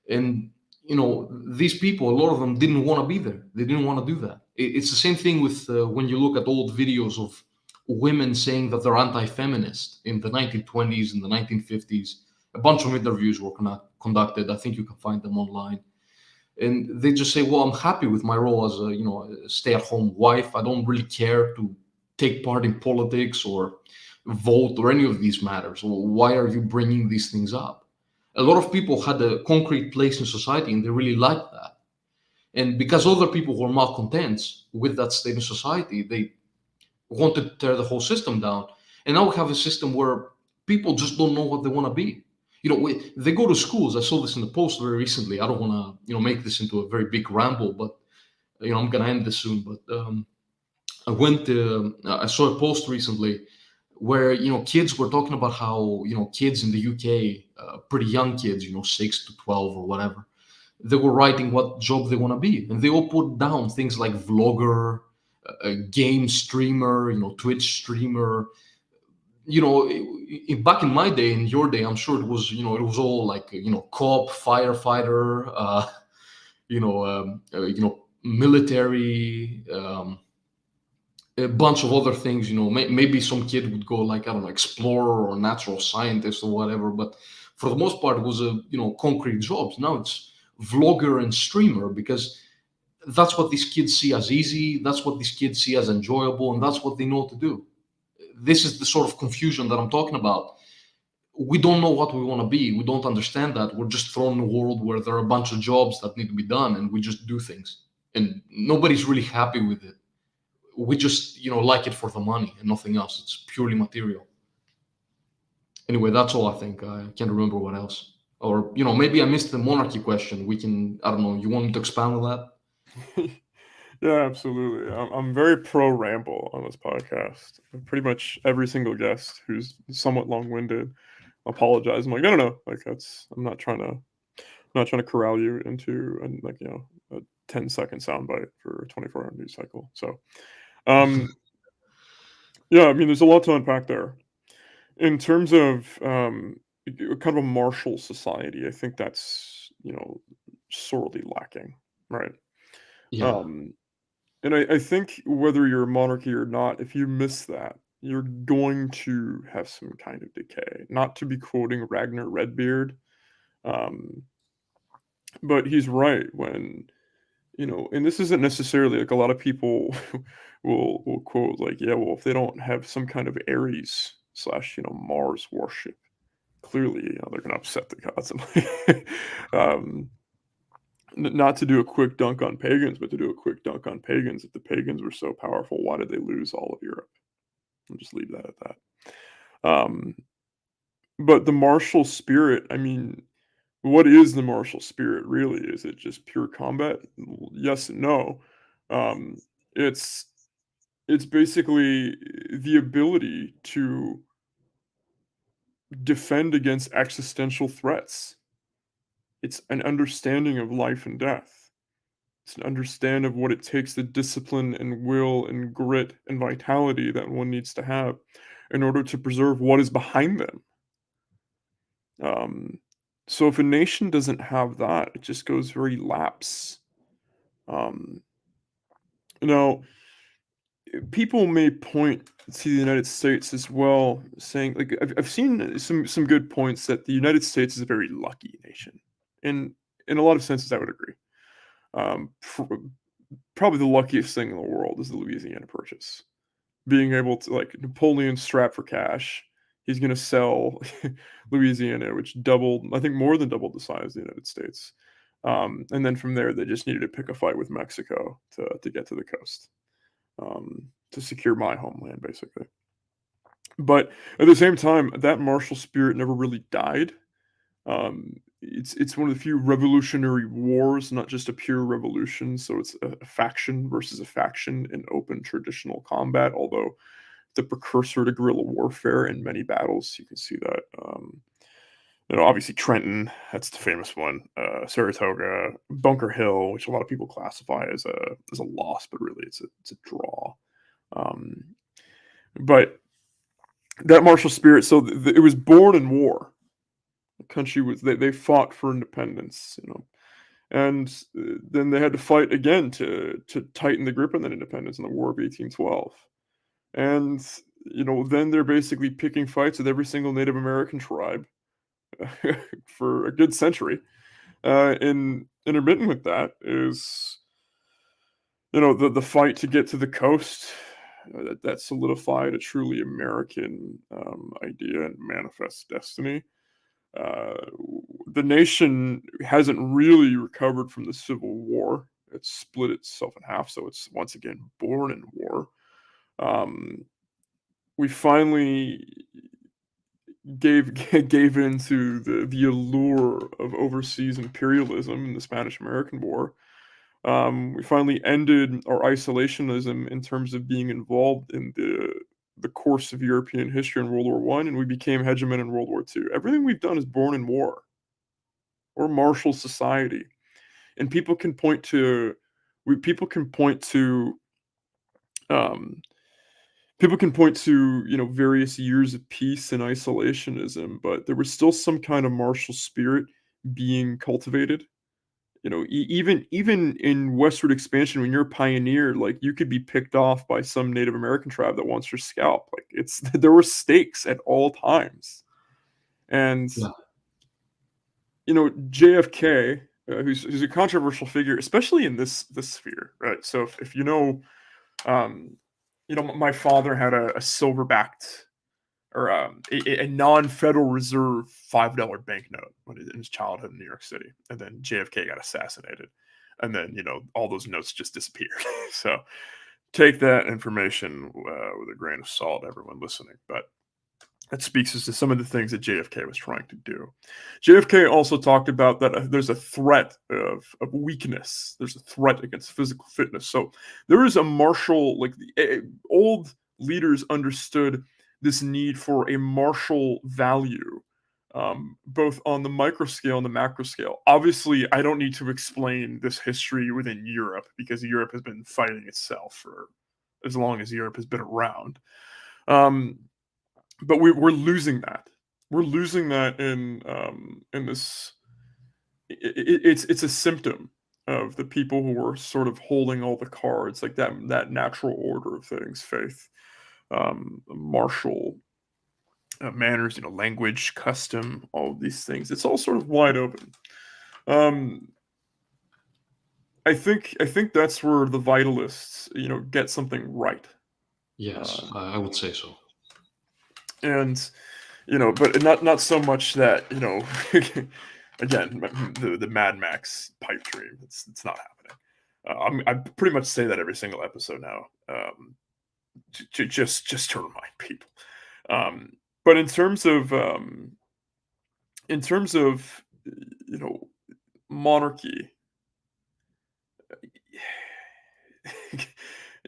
And these people, a lot of them didn't want to be there. They didn't want to do that. It's the same thing with when you look at old videos of women saying that they're anti-feminist in the 1920s and the 1950s. A bunch of interviews were conducted. I think you can find them online, and they just say, "Well, I'm happy with my role as a stay-at-home wife. I don't really care to take part in politics or vote or any of these matters. Well, why are you bringing these things up?" A lot of people had a concrete place in society, and they really liked that. And because other people were malcontents with that state in society, they wanted to tear the whole system down. And now we have a system where people just don't know what they want to be. They go to schools. I saw this in the post very recently. I don't want to, make this into a very big ramble, but I'm gonna end this soon. But I saw a post recently where kids were talking about how kids in the UK, pretty young kids, 6 to 12 or whatever, they were writing what job they want to be, and they all put down things like vlogger, a game streamer, Twitch streamer. Back in my day, in your day, I'm sure it was all like cop, firefighter, military. A bunch of other things. Maybe some kid would go like, I don't know, explorer or natural scientist or whatever, but for the most part it was a concrete jobs. Now it's vlogger and streamer, because that's what these kids see as easy, that's what these kids see as enjoyable, and that's what they know to do. This is the sort of confusion that I'm talking about. We don't know what we want to be. We don't understand that. We're just thrown in a world where there are a bunch of jobs that need to be done, and we just do things, and nobody's really happy with it. We just like it for the money and nothing else. It's purely material. Anyway, that's all. I think I can't remember what else, or maybe I missed the monarchy question. We can, I don't know, you want me to expound on that? Yeah, absolutely. I'm very pro ramble on this podcast. Pretty much every single guest who's somewhat long winded apologize. I'm like, no, like I'm not trying to corral you into a 10-second soundbite for a 24-hour news cycle. So, yeah, I mean, there's a lot to unpack there. In terms of kind of a martial society, I think that's sorely lacking, right? Yeah. Um, and I think whether you're a monarchy or not, if you miss that, you're going to have some kind of decay. Not to be quoting Ragnar Redbeard, um, but he's right when and this isn't necessarily like a lot of people will quote like, yeah, well, if they don't have some kind of Ares slash Mars worship, clearly they're going to upset the gods. um, not to do a quick dunk on pagans, but to do a quick dunk on pagans. If the pagans were so powerful, why did they lose all of Europe? I'll just leave that at that. But the martial spirit, I mean, what is the martial spirit really? Is it just pure combat? Yes and no. Um, it's it's basically the ability to defend against existential threats. It's an understanding of life and death. It's an understand of what it takes, the discipline and will and grit and vitality that one needs to have in order to preserve what is behind them. Um, so if a nation doesn't have that, it just goes very lapse. Um, now, people may point to the United States as well, saying like I've seen some good points that the United States is a very lucky nation, and in a lot of senses, I would agree. Probably the luckiest thing in the world is the Louisiana Purchase. Being able to like Napoleon strapped for cash, he's going to sell Louisiana, which doubled, I think, more than doubled the size of the United States. And then from there, they just needed to pick a fight with Mexico to get to the coast, to secure my homeland, basically. But at the same time, that martial spirit never really died. It's one of the few revolutionary wars, not just a pure revolution. So it's a faction versus a faction in open traditional combat. Although the precursor to guerrilla warfare in many battles, you can see that. Obviously Trenton, that's the famous one. Saratoga, Bunker Hill, which a lot of people classify as a loss, but really it's a draw. Um, but that martial spirit, so it was born in war. The country was they fought for independence. And then they had to fight again to tighten the grip on that independence in the War of 1812. And then they're basically picking fights with every single Native American tribe for a good century. And intermittent with that is the fight to get to the coast, that solidified a truly American idea and manifest destiny. The nation hasn't really recovered from the Civil War. It's split itself in half, so it's once again born in war. We finally gave gave into the allure of overseas imperialism in the Spanish American War. We finally ended our isolationism in terms of being involved in the course of European history in World War One, and we became hegemon in World War Two. Everything we've done is born in war or martial society, and people can point to um, various years of peace and isolationism, but there was still some kind of martial spirit being cultivated. Even in westward expansion, when you're a pioneer, like, you could be picked off by some Native American tribe that wants your scalp. Like, it's there were stakes at all times. And Yeah. JFK, who's a controversial figure, especially in this sphere, right? So if um, my father had a silver-backed, or a non-Federal Reserve $5 banknote in his childhood in New York City, and then JFK got assassinated, and then all those notes just disappeared. So take that information with a grain of salt, everyone listening. But that speaks as to some of the things that JFK was trying to do. JFK also talked about that there's a threat of weakness. There's a threat against physical fitness. So there is a martial, like, old leaders understood this need for a martial value, both on the micro scale and the macro scale. Obviously, I don't need to explain this history within Europe, because Europe has been fighting itself for as long as Europe has been around. But we're losing that. We're losing that in this. It's a symptom of the people who are sort of holding all the cards, like that natural order of things, faith, martial manners, language, custom, all of these things. It's all sort of wide open. Um, I think that's where the vitalists, get something right. Yes, I would say so. And but not so much that again, the Mad Max pipe dream. It's not happening. I pretty much say that every single episode now, just to remind people. But in terms of monarchy,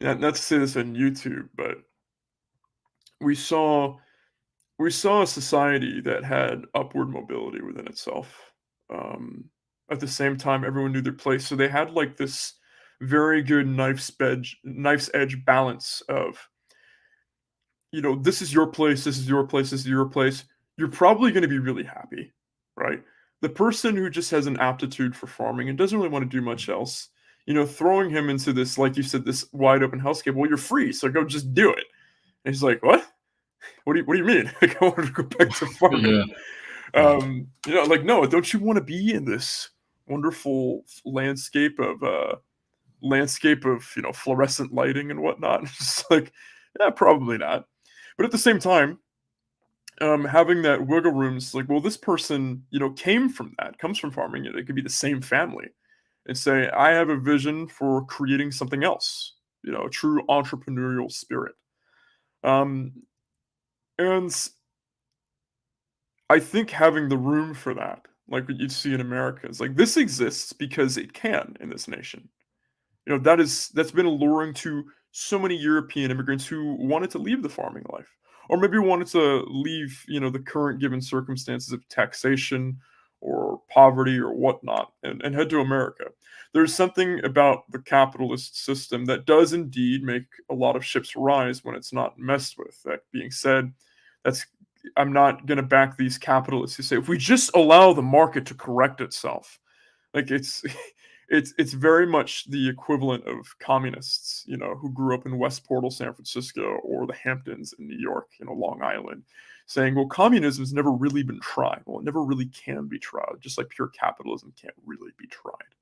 not to say this on YouTube, but we saw a society that had upward mobility within itself. At the same time, everyone knew their place, so they had like this very good knife's edge balance of, this is your place, this is your place, this is your place. You're probably going to be really happy, right? The person who just has an aptitude for farming and doesn't really want to do much else, throwing him into this, like you said, this wide open hellscape. Well, you're free, so go just do it. And he's like, what? What do you mean? Like, I want to go back to farming. Yeah. Like, no, don't you want to be in this wonderful landscape of fluorescent lighting and whatnot? It's like, yeah, probably not. But at the same time, having that wiggle room is like, well, this person, comes from farming. It could be the same family, and say, I have a vision for creating something else. A true entrepreneurial spirit. Um, and I think having the room for that, like what you'd see in America, is like, this exists because it can in this nation. That's been alluring to so many European immigrants who wanted to leave the farming life, or maybe wanted to leave, the current given circumstances of taxation or poverty or whatnot, and head to America. There's something about the capitalist system that does indeed make a lot of ships rise when it's not messed with. That being said, that's I'm not going to back these capitalists who say, if we just allow the market to correct itself, Like it's very much the equivalent of communists, who grew up in West Portal, San Francisco, or the Hamptons in New York, Long Island, saying, well, communism's never really been tried. Well, it never really can be tried, just like pure capitalism can't really be tried.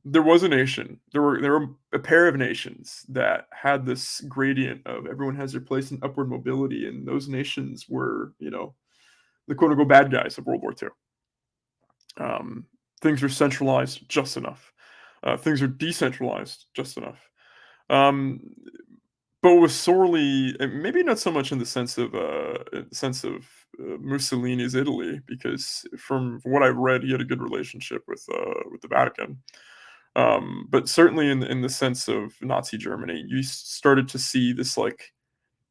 There was a nation, there were a pair of nations that had this gradient of everyone has their place in upward mobility, and those nations were, the quote unquote bad guys of World War II. Things are centralized just enough. Things are decentralized just enough. Um, but was sorely, maybe not so much in the sense of Mussolini's Italy, because from what I've read, he had a good relationship with the Vatican. But certainly in the sense of Nazi Germany, you started to see this like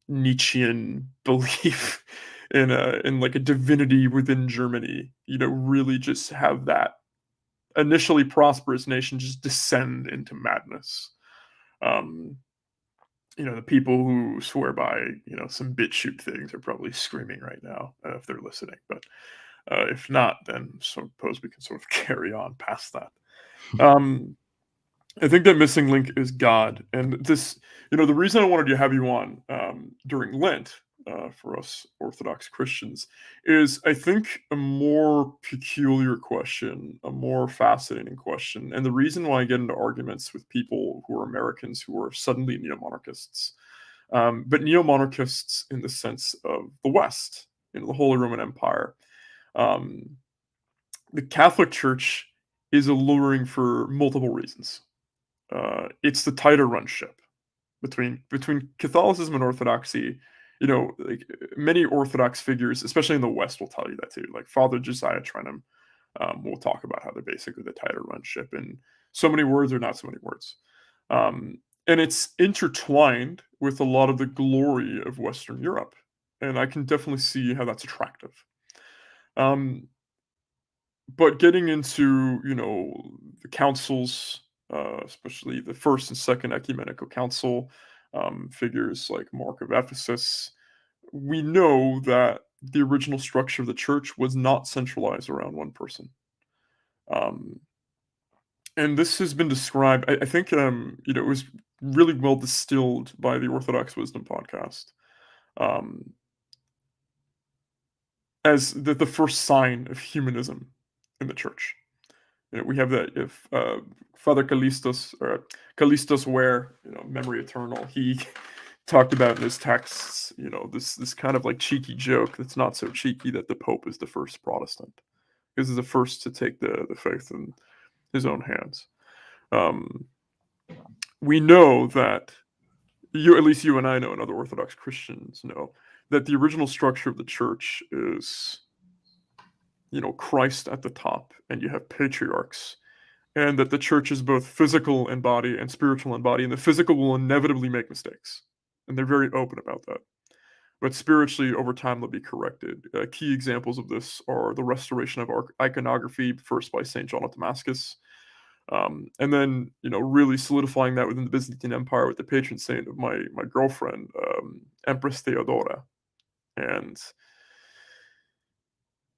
Nietzschean belief in like a divinity within Germany, really just have that initially prosperous nation just descend into madness. Um, the people who swear by, some BitChute things are probably screaming right now if they're listening. But if not, then suppose we can sort of carry on past that. I think that missing link is God, and this, the reason I wanted to have you on during Lent for us Orthodox Christians is, I think, a more peculiar question, a more fascinating question, and the reason why I get into arguments with people who are Americans who are suddenly neo-monarchists, but neo-monarchists in the sense of the West, the Holy Roman Empire. Um, the Catholic Church is alluring for multiple reasons. It's the tighter run ship between Catholicism and Orthodoxy. Like many Orthodox figures, especially in the West, will tell you that too. Like Father Josiah Trenum will talk about how they're basically the tighter run ship, in so many words or not so many words. And it's intertwined with a lot of the glory of Western Europe, and I can definitely see how that's attractive. Um, but getting into the councils, especially the first and second ecumenical council, figures like Mark of Ephesus, we know that the original structure of the church was not centralized around one person. Um, and this has been described, I think, it was really well distilled by the Orthodox Wisdom podcast, um, as the first sign of humanism in the church. We have that if Father Callistos Ware, memory eternal, he talked about in his texts, this kind of like cheeky joke that's not so cheeky, that the Pope is the first Protestant because he's the first to take the faith in his own hands. We know that at least you and I know, and other Orthodox Christians know, that the original structure of the church is, Christ at the top, and you have patriarchs, and that the church is both physical in body and spiritual in body, and the physical will inevitably make mistakes, and they're very open about that. But spiritually, over time, they'll be corrected. Key examples of this are the restoration of iconography, first by Saint John of Damascus, and then really solidifying that within the Byzantine Empire with the patron saint of my girlfriend, Empress Theodora. And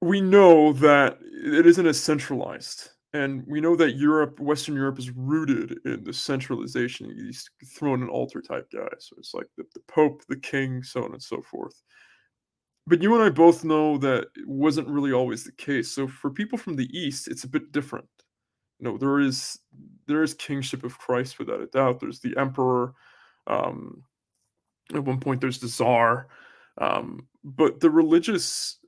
we know that it isn't as centralized. And we know that Western Europe, is rooted in the centralization. These throne and altar type guys. So it's like the Pope, the King, so on and so forth. But you and I both know that it wasn't really always the case. So for people from the East, it's a bit different. There is kingship of Christ without a doubt. There's the emperor. At one point, there's the czar. But the religious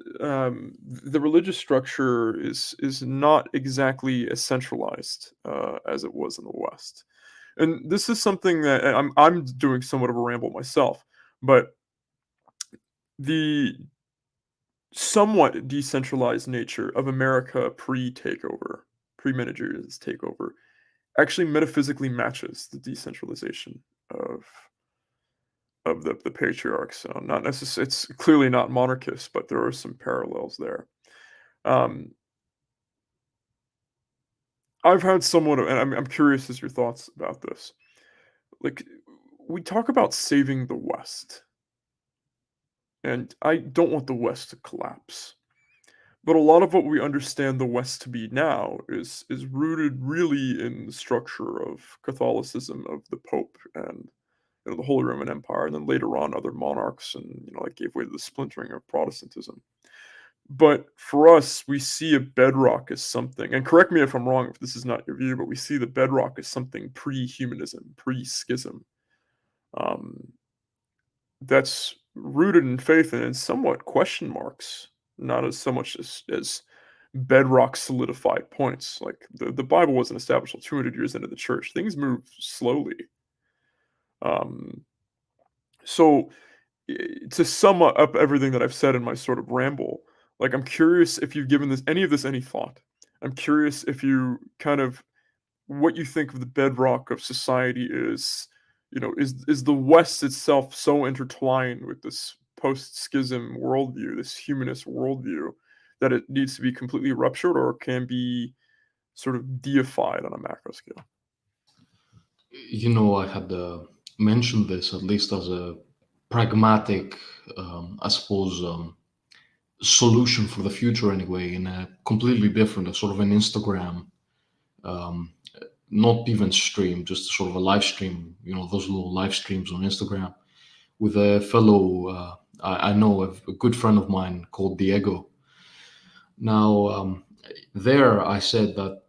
structure is not exactly as centralized as it was in the West. And this is something that I'm doing somewhat of a ramble myself, but the somewhat decentralized nature of America pre-takeover, pre-managerialist takeover, actually metaphysically matches the decentralization of the patriarchs. So not necessarily, it's clearly not monarchist, but there are some parallels there. I've had somewhat of, and I'm curious as your thoughts about this. Like, we talk about saving the West, and I don't want the West to collapse. But a lot of what we understand the West to be now is rooted really in the structure of Catholicism, of the Pope, and the Holy Roman Empire, and then later on other monarchs, and that gave way to the splintering of Protestantism. But for us, we see a bedrock as something, and correct me if I'm wrong if this is not your view, but we see the bedrock as something pre-humanism, pre-schism, um, that's rooted in faith and in somewhat question marks, not as so much as bedrock solidified points. Like the Bible wasn't established until 200 years into the church. Things move slowly. Um, so to sum up everything that I've said in my sort of ramble, like I'm curious if you've given this any thought. I'm curious if you kind of what you think of the bedrock of society is. Is the West itself so intertwined with this post-schism worldview, this humanist worldview, that it needs to be completely ruptured or can be sort of deified on a macro scale? I had mentioned this at least as a pragmatic, I suppose, solution for the future anyway, in a completely different, a sort of an Instagram, um, not even stream, just sort of a live stream, those little live streams on Instagram with a fellow, I know, a good friend of mine called Diego. Now, there I said that,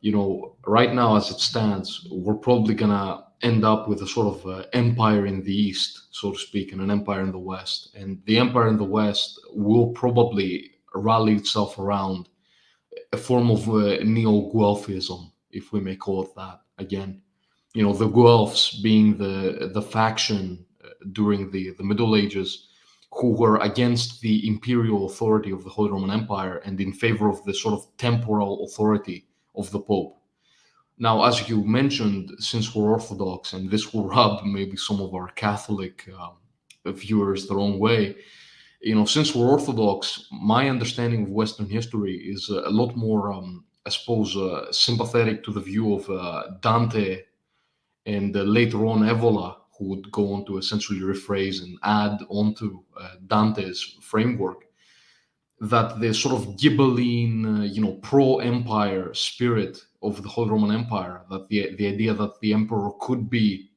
right now as it stands, we're probably going to end up with a sort of empire in the East, so to speak, and an empire in the West. And the empire in the West will probably rally itself around a form of neo-Guelphism, if we may call it that again. The Guelphs being the faction during the Middle Ages who were against the imperial authority of the Holy Roman Empire and in favor of the sort of temporal authority of the Pope. Now, as you mentioned, since we're Orthodox, and this will rub maybe some of our Catholic viewers the wrong way, since we're Orthodox, my understanding of Western history is a lot more, I suppose, sympathetic to the view of Dante and later on Evola, who would go on to essentially rephrase and add onto Dante's framework, that the sort of Ghibelline, pro-empire spirit of the Holy Roman Empire, that the idea that the emperor could be,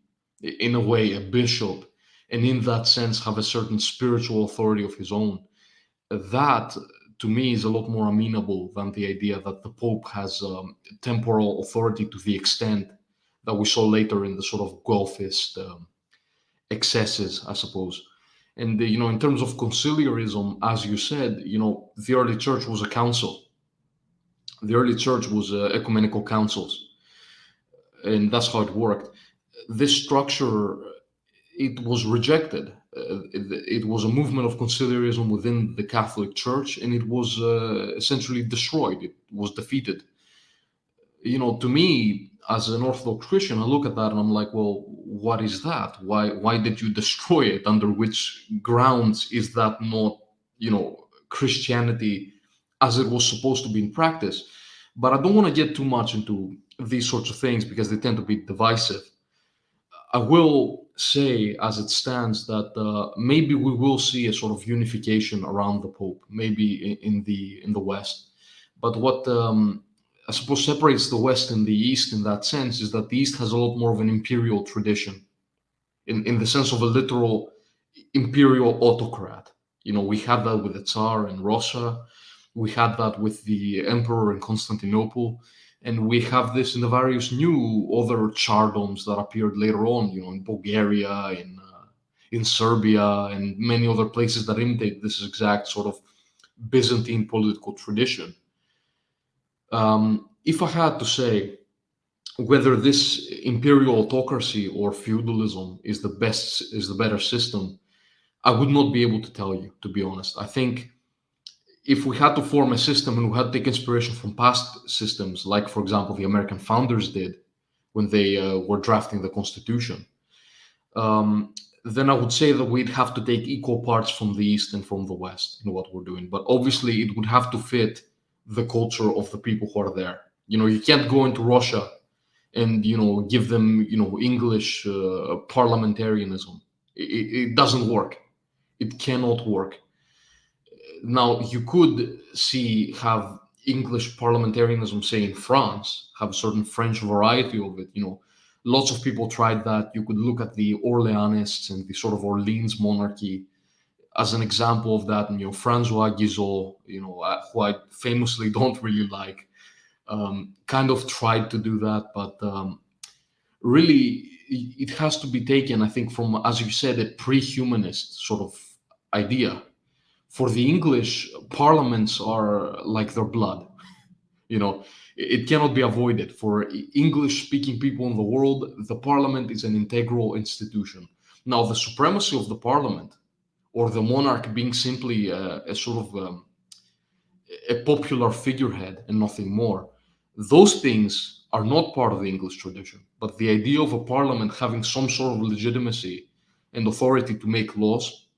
in a way, a bishop, and in that sense have a certain spiritual authority of his own, that to me is a lot more amenable than the idea that the Pope has temporal authority to the extent that we saw later in the sort of Guelphist excesses, I suppose. And in terms of conciliarism, as you said, the early church was a council. The early church was ecumenical councils, and that's how it worked. This structure, it was rejected. It was a movement of conciliarism within the Catholic Church, and it was essentially destroyed. It was defeated. To me, as an Orthodox Christian, I look at that and I'm like, well, what is that? Why did you destroy it? Under which grounds is that not, Christianity as it was supposed to be in practice? But I don't want to get too much into these sorts of things because they tend to be divisive. I will say, as it stands, that maybe we will see a sort of unification around the Pope, maybe in the West. But what I suppose separates the West and the East in that sense is that the East has a lot more of an imperial tradition, in the sense of a literal imperial autocrat. We had that with the Tsar in Russia, we had that with the Emperor in Constantinople, and we have this in the various new other tsardoms that appeared later on, in Bulgaria, in Serbia, and many other places that imitate this exact sort of Byzantine political tradition. If I had to say whether this imperial autocracy or feudalism is the better system, I would not be able to tell you, to be honest. I think if we had to form a system and we had to take inspiration from past systems, like, for example, the American founders did when they were drafting the Constitution, then I would say that we'd have to take equal parts from the East and from the West in what we're doing. But obviously, it would have to fit the culture of the people who are there. You can't go into Russia and give them English parliamentarianism. It doesn't work. It cannot work. Now you could have English parliamentarism, say in France, have a certain French variety of it. Lots of people tried that. You could look at the Orleanists and the sort of Orleans monarchy as an example of that. And Francois Guizot, who I famously don't really like, kind of tried to do that, but really it has to be taken, I think, from, as you said, a pre-humanist sort of idea. For the English, parliaments are like their blood. You know, it cannot be avoided. For English-speaking people in the world, the parliament is an integral institution. Now, the supremacy of the parliament, or the monarch being simply a sort of a popular figurehead and nothing more, those things are not part of the English tradition. But the idea of a parliament having some sort of legitimacy and authority to make laws,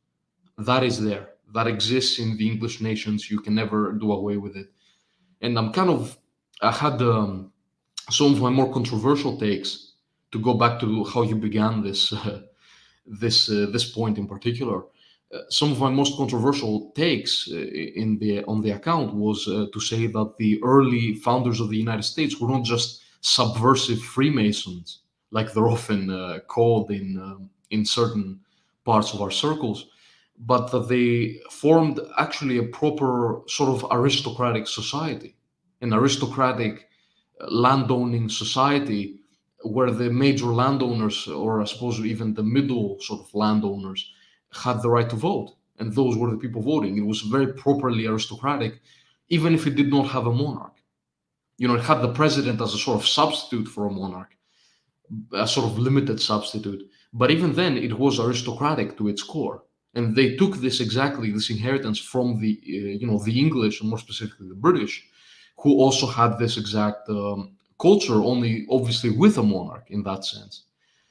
that is there. That exists in the English nations. You can never do away with it. And I had some of my more controversial takes, to go back to how you began this point in particular. Some of my most controversial takes on the account was to say that the early founders of the United States were not just subversive Freemasons, like they're often called in certain parts of our circles, but that they formed actually a proper sort of aristocratic society, an aristocratic landowning society where the major landowners, or I suppose even the middle sort of landowners, had the right to vote. And those were the people voting. It was very properly aristocratic, even if it did not have a monarch. It had the president as a sort of substitute for a monarch, a sort of limited substitute. But even then, it was aristocratic to its core. And they took this inheritance from the English, and more specifically the British, who also had this exact culture, only obviously with a monarch in that sense.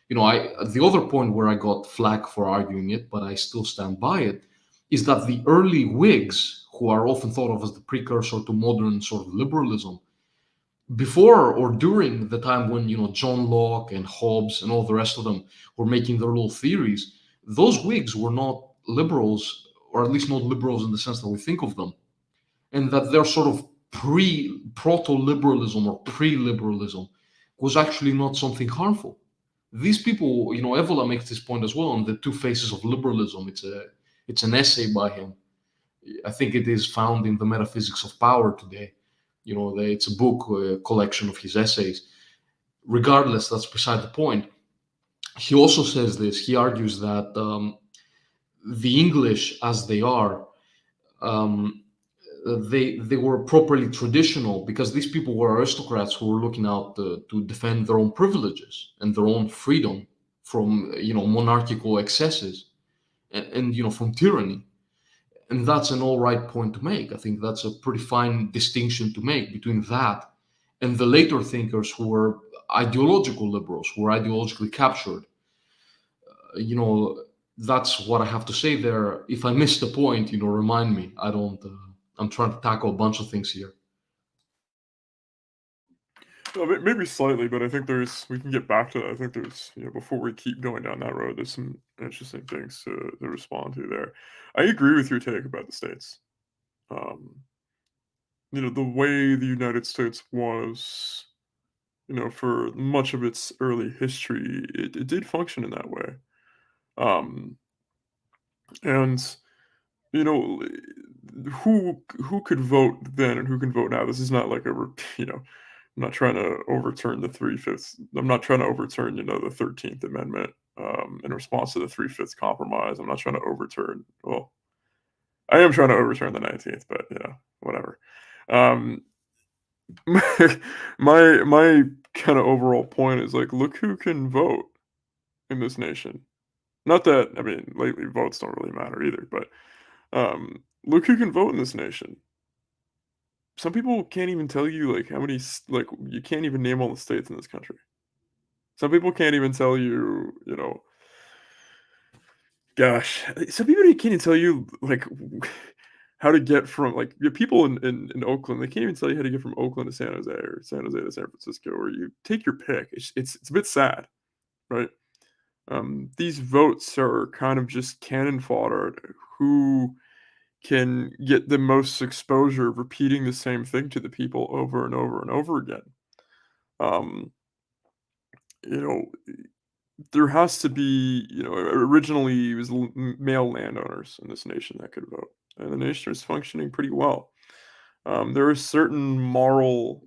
The other point where I got flack for arguing it, but I still stand by it, is that the early Whigs, who are often thought of as the precursor to modern sort of liberalism, before or during the time when John Locke and Hobbes and all the rest of them were making their little theories, those Whigs were not liberals, or at least not liberals in the sense that we think of them, and that their sort of proto-liberalism or pre-liberalism was actually not something harmful. These people, Evola makes this point as well on the two faces of liberalism. It's an essay by him. I think it is found in the Metaphysics of Power today. It's a book, a collection of his essays. Regardless, that's beside the point. He also says this. He argues that the English, as they are, they were properly traditional because these people were aristocrats who were looking out to defend their own privileges and their own freedom from monarchical excesses and from tyranny. And that's an all right point to make. I think that's a pretty fine distinction to make between that and the later thinkers who were ideological liberals, who were ideologically captured. That's what I have to say there. If I miss the point, remind me. I don't. I'm trying to tackle a bunch of things here. Well, maybe slightly, but I think we can get back to that. I think there's, before we keep going down that road, there's some interesting things to respond to there. I agree with your take about the States. The way the United States was, for much of its early history, it did function in that way. And, you know, who could vote then and who can vote now? This is not like I'm not trying to overturn the 3/5. I'm not trying to overturn, the 13th Amendment in response to the 3/5 compromise. I'm not trying to overturn. Well, I am trying to overturn the 19th, but whatever. Um, my kind of overall point is like, look who can vote in this nation. Not that lately votes don't really matter either, but look who can vote in this nation. Some people can't even tell you like how many you can't even name all the states in this country. Some people can't even tell you, gosh, some people can't even tell you like how to get from people in Oakland. They can't even tell you how to get from Oakland to San Jose or San Jose to San Francisco, or you take your pick. It's a bit sad, right? These votes are kind of just cannon fodder. Who can get the most exposure repeating the same thing to the people over and over and over again. Um, you know, there has to be, originally it was male landowners in this nation that could vote, and the nation is functioning pretty well. There are certain moral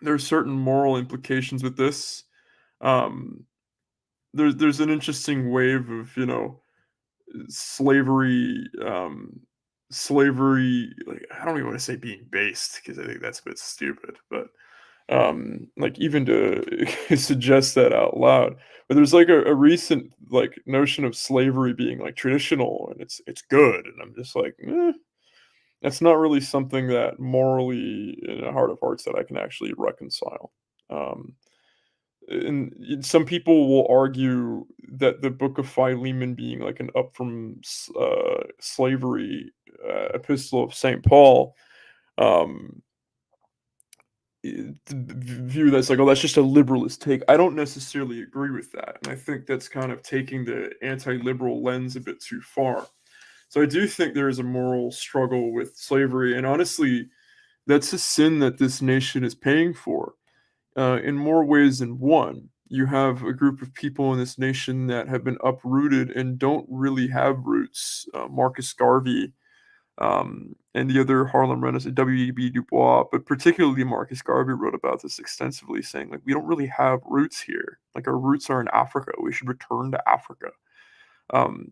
implications with this. Um, there's an interesting wave of slavery, like, I don't even want to say being based because I think that's a bit stupid, but like even to suggest that out loud. But there's like a recent like notion of slavery being like traditional and it's good, and I'm just like, that's not really something that morally in a heart of hearts that I can actually reconcile. Um, and some people will argue that the Book of Philemon being like an up from slavery epistle of Saint Paul, um, view that's like, oh, that's just a liberalist take. I don't necessarily agree with that, and I think that's kind of taking the anti-liberal lens a bit too far. So I do think there is a moral struggle with slavery, and honestly, that's a sin that this nation is paying for in more ways than one. You have a group of people in this nation that have been uprooted and don't really have roots. Marcus Garvey and the other Harlem Renaissance, W.E.B. Du Bois, but particularly Marcus Garvey wrote about this extensively, saying, like, we don't really have roots here. Like, our roots are in Africa. We should return to Africa. Um,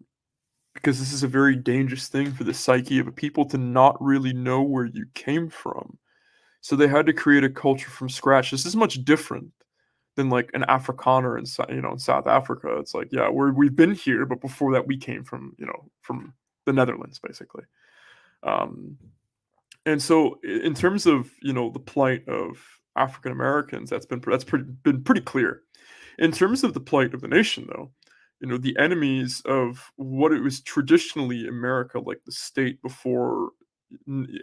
because this is a very dangerous thing for the psyche of a people to not really know where you came from. So they had to create a culture from scratch. This is much different than like an Afrikaner in South Africa. It's like, yeah, we've been here, but before that we came from the Netherlands, basically. Um, and so in terms of the plight of African Americans, been pretty clear. In terms of the plight of the nation, though, the enemies of what it was traditionally America, like the state before.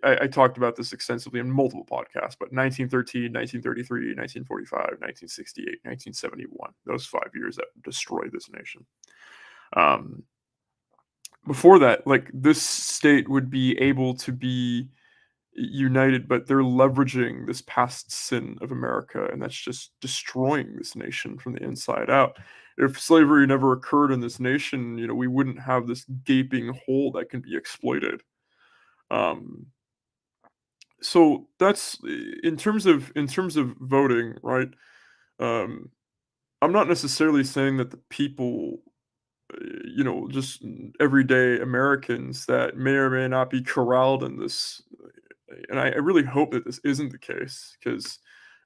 I talked about this extensively in multiple podcasts, but 1913, 1933, 1945, 1968, 1971, those 5 years that destroyed this nation. Um, Before that, like, this state would be able to be united, but they're leveraging this past sin of America, and that's just destroying this nation from the inside out. If slavery never occurred in this nation, we wouldn't have this gaping hole that can be exploited. Um, so that's in terms of voting, right? Um, I'm not necessarily saying that the people, just everyday Americans that may or may not be corralled in this, and I really hope that this isn't the case, because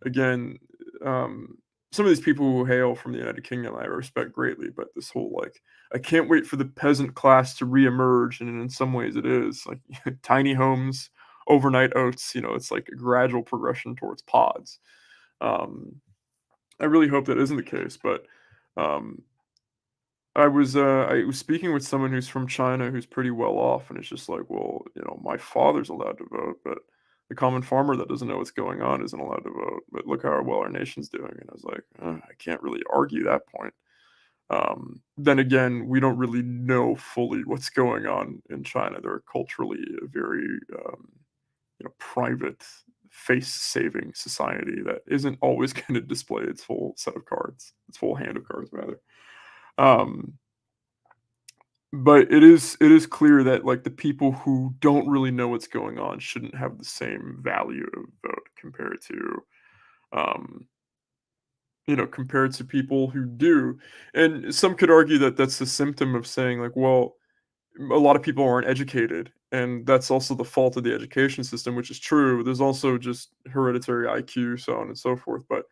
again, um, some of these people who hail from the United Kingdom I respect greatly, but this whole like, I can't wait for the peasant class to reemerge, and in some ways it is like tiny homes, overnight oats. It's like a gradual progression towards pods. Um, I really hope that isn't the case, but um, I was speaking with someone who's from China who's pretty well off, and it's just like, well, my father's allowed to vote, but the common farmer that doesn't know what's going on isn't allowed to vote. But look how well our nation's doing, and I was like, I can't really argue that point. Then again, we don't really know fully what's going on in China. They're culturally a very private, face-saving society that isn't always going to display its full set of cards, its full hand of cards, rather. Um, But it is clear that, like, the people who don't really know what's going on shouldn't have the same value of vote um, compared to people who do. And some could argue that that's a symptom of saying, like, well, a lot of people aren't educated, and that's also the fault of the education system, which is true. There's also just hereditary IQ, so on and so forth, but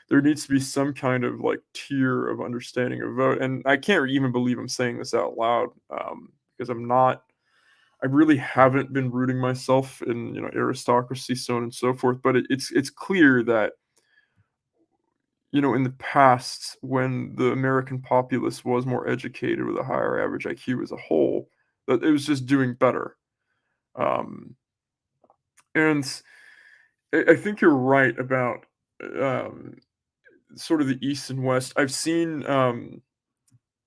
there needs to be some kind of, like, tier of understanding of vote, and I can't even believe I'm saying this out loud, because I really haven't been rooting myself in, aristocracy, so on and so forth, but it's clear that, in the past, when the American populace was more educated with a higher average IQ as a whole, that it was just doing better. Um, and I think you're right about um, sort of the East and West. I've seen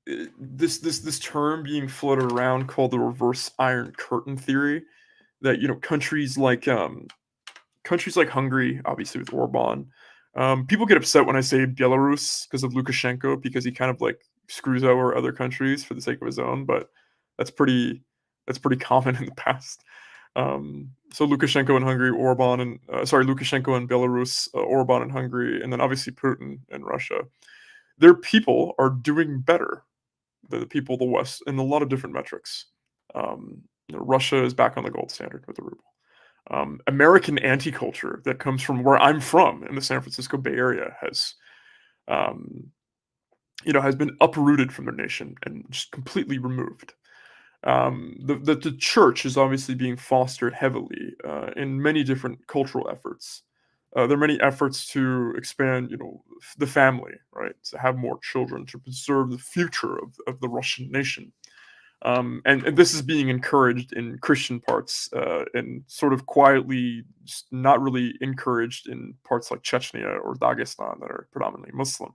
this term being floated around called the reverse Iron Curtain theory, that countries like Hungary, obviously with Orban. People get upset when I say Belarus because of Lukashenko, because he kind of like screws over other countries for the sake of his own, but that's pretty that's pretty common in the past. So Lukashenko in Hungary, Lukashenko in Belarus, Orban in Hungary, and then obviously Putin in Russia. Their people are doing better than the people of the West in a lot of different metrics. Russia is back on the gold standard with the ruble. American anti-culture that comes from where I'm from in the San Francisco Bay Area um, has been uprooted from their nation and just completely removed. The church is obviously being fostered heavily in many different cultural efforts. There are many efforts to expand, the family, right? To have more children, to preserve the future of the Russian nation. And this is being encouraged in Christian parts, and sort of quietly, just not really encouraged in parts like Chechnya or Dagestan that are predominantly Muslim.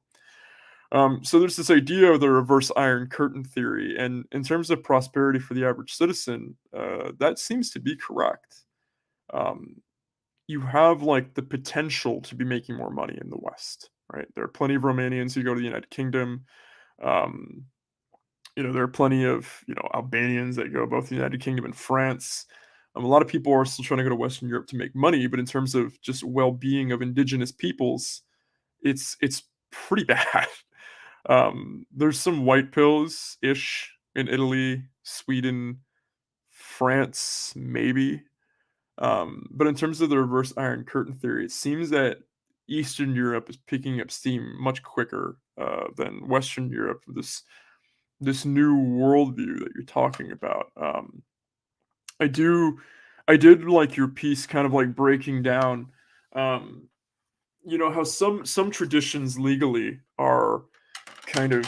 So there's this idea of the reverse Iron Curtain theory, and in terms of prosperity for the average citizen, that seems to be correct. Um, you have like the potential to be making more money in the West, right? There are plenty of Romanians who go to the United Kingdom. Um, there are plenty of Albanians that go both the United Kingdom and France. A lot of people are still trying to go to Western Europe to make money, but in terms of just well-being of indigenous peoples, it's pretty bad. There's some white pills ish in Italy, Sweden, France, maybe. But in terms of the reverse Iron Curtain theory, it seems that Eastern Europe is picking up steam much quicker than Western Europe. This new worldview that you're talking about. I do, I did like your piece, kind of like breaking down, um, how some traditions legally are kind of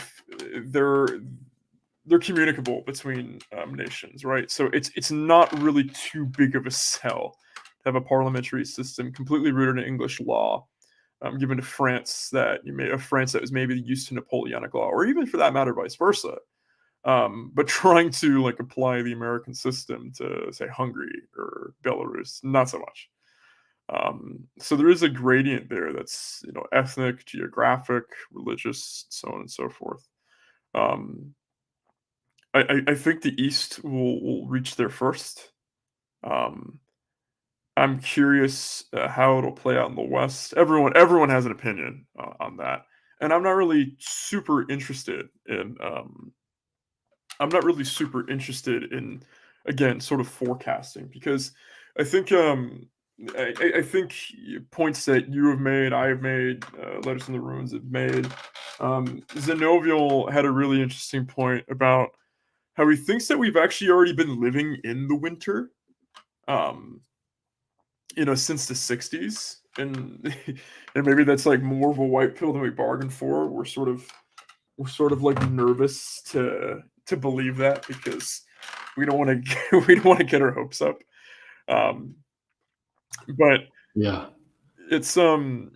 they're they're communicable between nations, right? So it's not really too big of a sell to have a parliamentary system completely rooted in English law, given to France that France that was maybe used to Napoleonic law, or even for that matter, vice versa. But trying to like apply the American system to say Hungary or Belarus, not so much. So there is a gradient there that's ethnic, geographic, religious, so on and so forth. Um, I think the East will reach there first. Um, I'm curious how it'll play out in the West. Everyone has an opinion on that, and I'm not really super interested in. I'm not really super interested in, again, sort of forecasting, because I think I think points that you have made, I have made, Letters in the Ruins have made. Zenovial had a really interesting point about how he thinks that we've actually already been living in the winter, um, since the '60s, and and maybe that's like more of a white pill than we bargained for. We're sort of like nervous to believe that, because we don't want to we don't want to get our hopes up. Um, but Yeah. it's the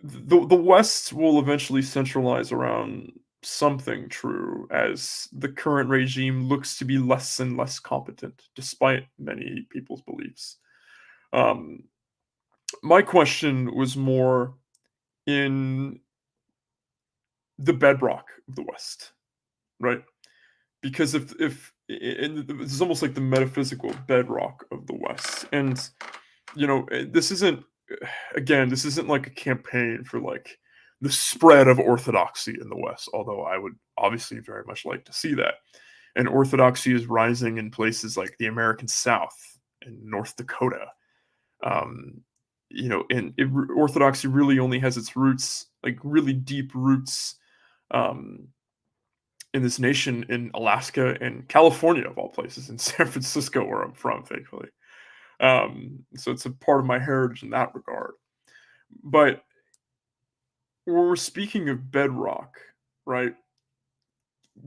West will eventually centralize around something true, as the current regime looks to be less and less competent, despite many people's beliefs. Um, my question was more in the bedrock of the West, right? Because if and this is almost like the metaphysical bedrock of the West, and this isn't again, this isn't like a campaign for like the spread of orthodoxy in the West, although I would obviously very much like to see that. And orthodoxy is rising in places like the American South and North Dakota. Um, Orthodoxy really only has its roots, like really deep roots, um, in this nation, in Alaska and California, of all places, in San Francisco, where I'm from, thankfully. So it's a part of my heritage in that regard. But when we're speaking of bedrock, right?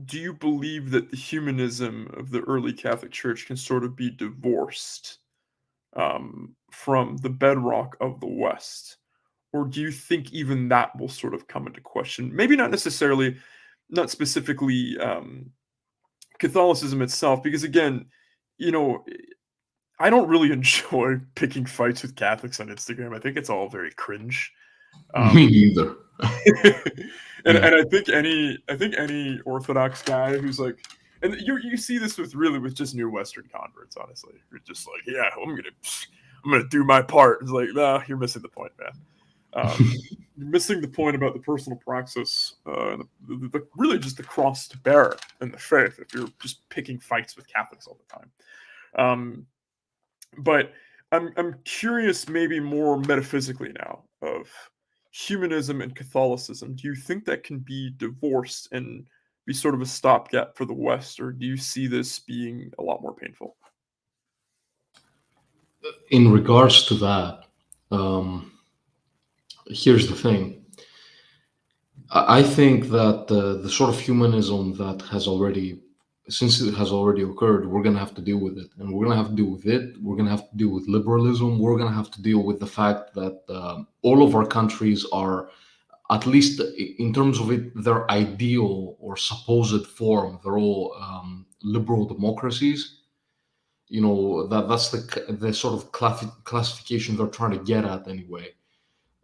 Do you believe that the humanism of the early Catholic Church can sort of be divorced from the bedrock of the West? Or do you think even that will sort of come into question? Maybe not necessarily not specifically Catholicism itself, because again, you know, I don't really enjoy picking fights with Catholics on Instagram. I think it's all very cringe. Um, Me neither. and Yeah. I think any Orthodox guy who's like, and you see this with just new Western converts, honestly. You're just like, yeah, I'm gonna do my part. It's like, nah, you're missing the point, man. You're missing the point about the personal praxis, and really just the cross to bear in the faith. If you're just picking fights with Catholics all the time, um, but I'm curious, maybe more metaphysically now, of humanism and Catholicism. Do you think that can be divorced and be sort of a stopgap for the West, or do you see this being a lot more painful? In regards to that, um, here's the thing. I think that the sort of humanism that has already, since it has already occurred, we're going to have to deal with it. And we're going to have to deal with it. We're going to have to deal with liberalism. We're going to have to deal with the fact that all of our countries are, at least in terms of it, their ideal or supposed form, they're all liberal democracies. You know, that's the sort of classification they're trying to get at anyway.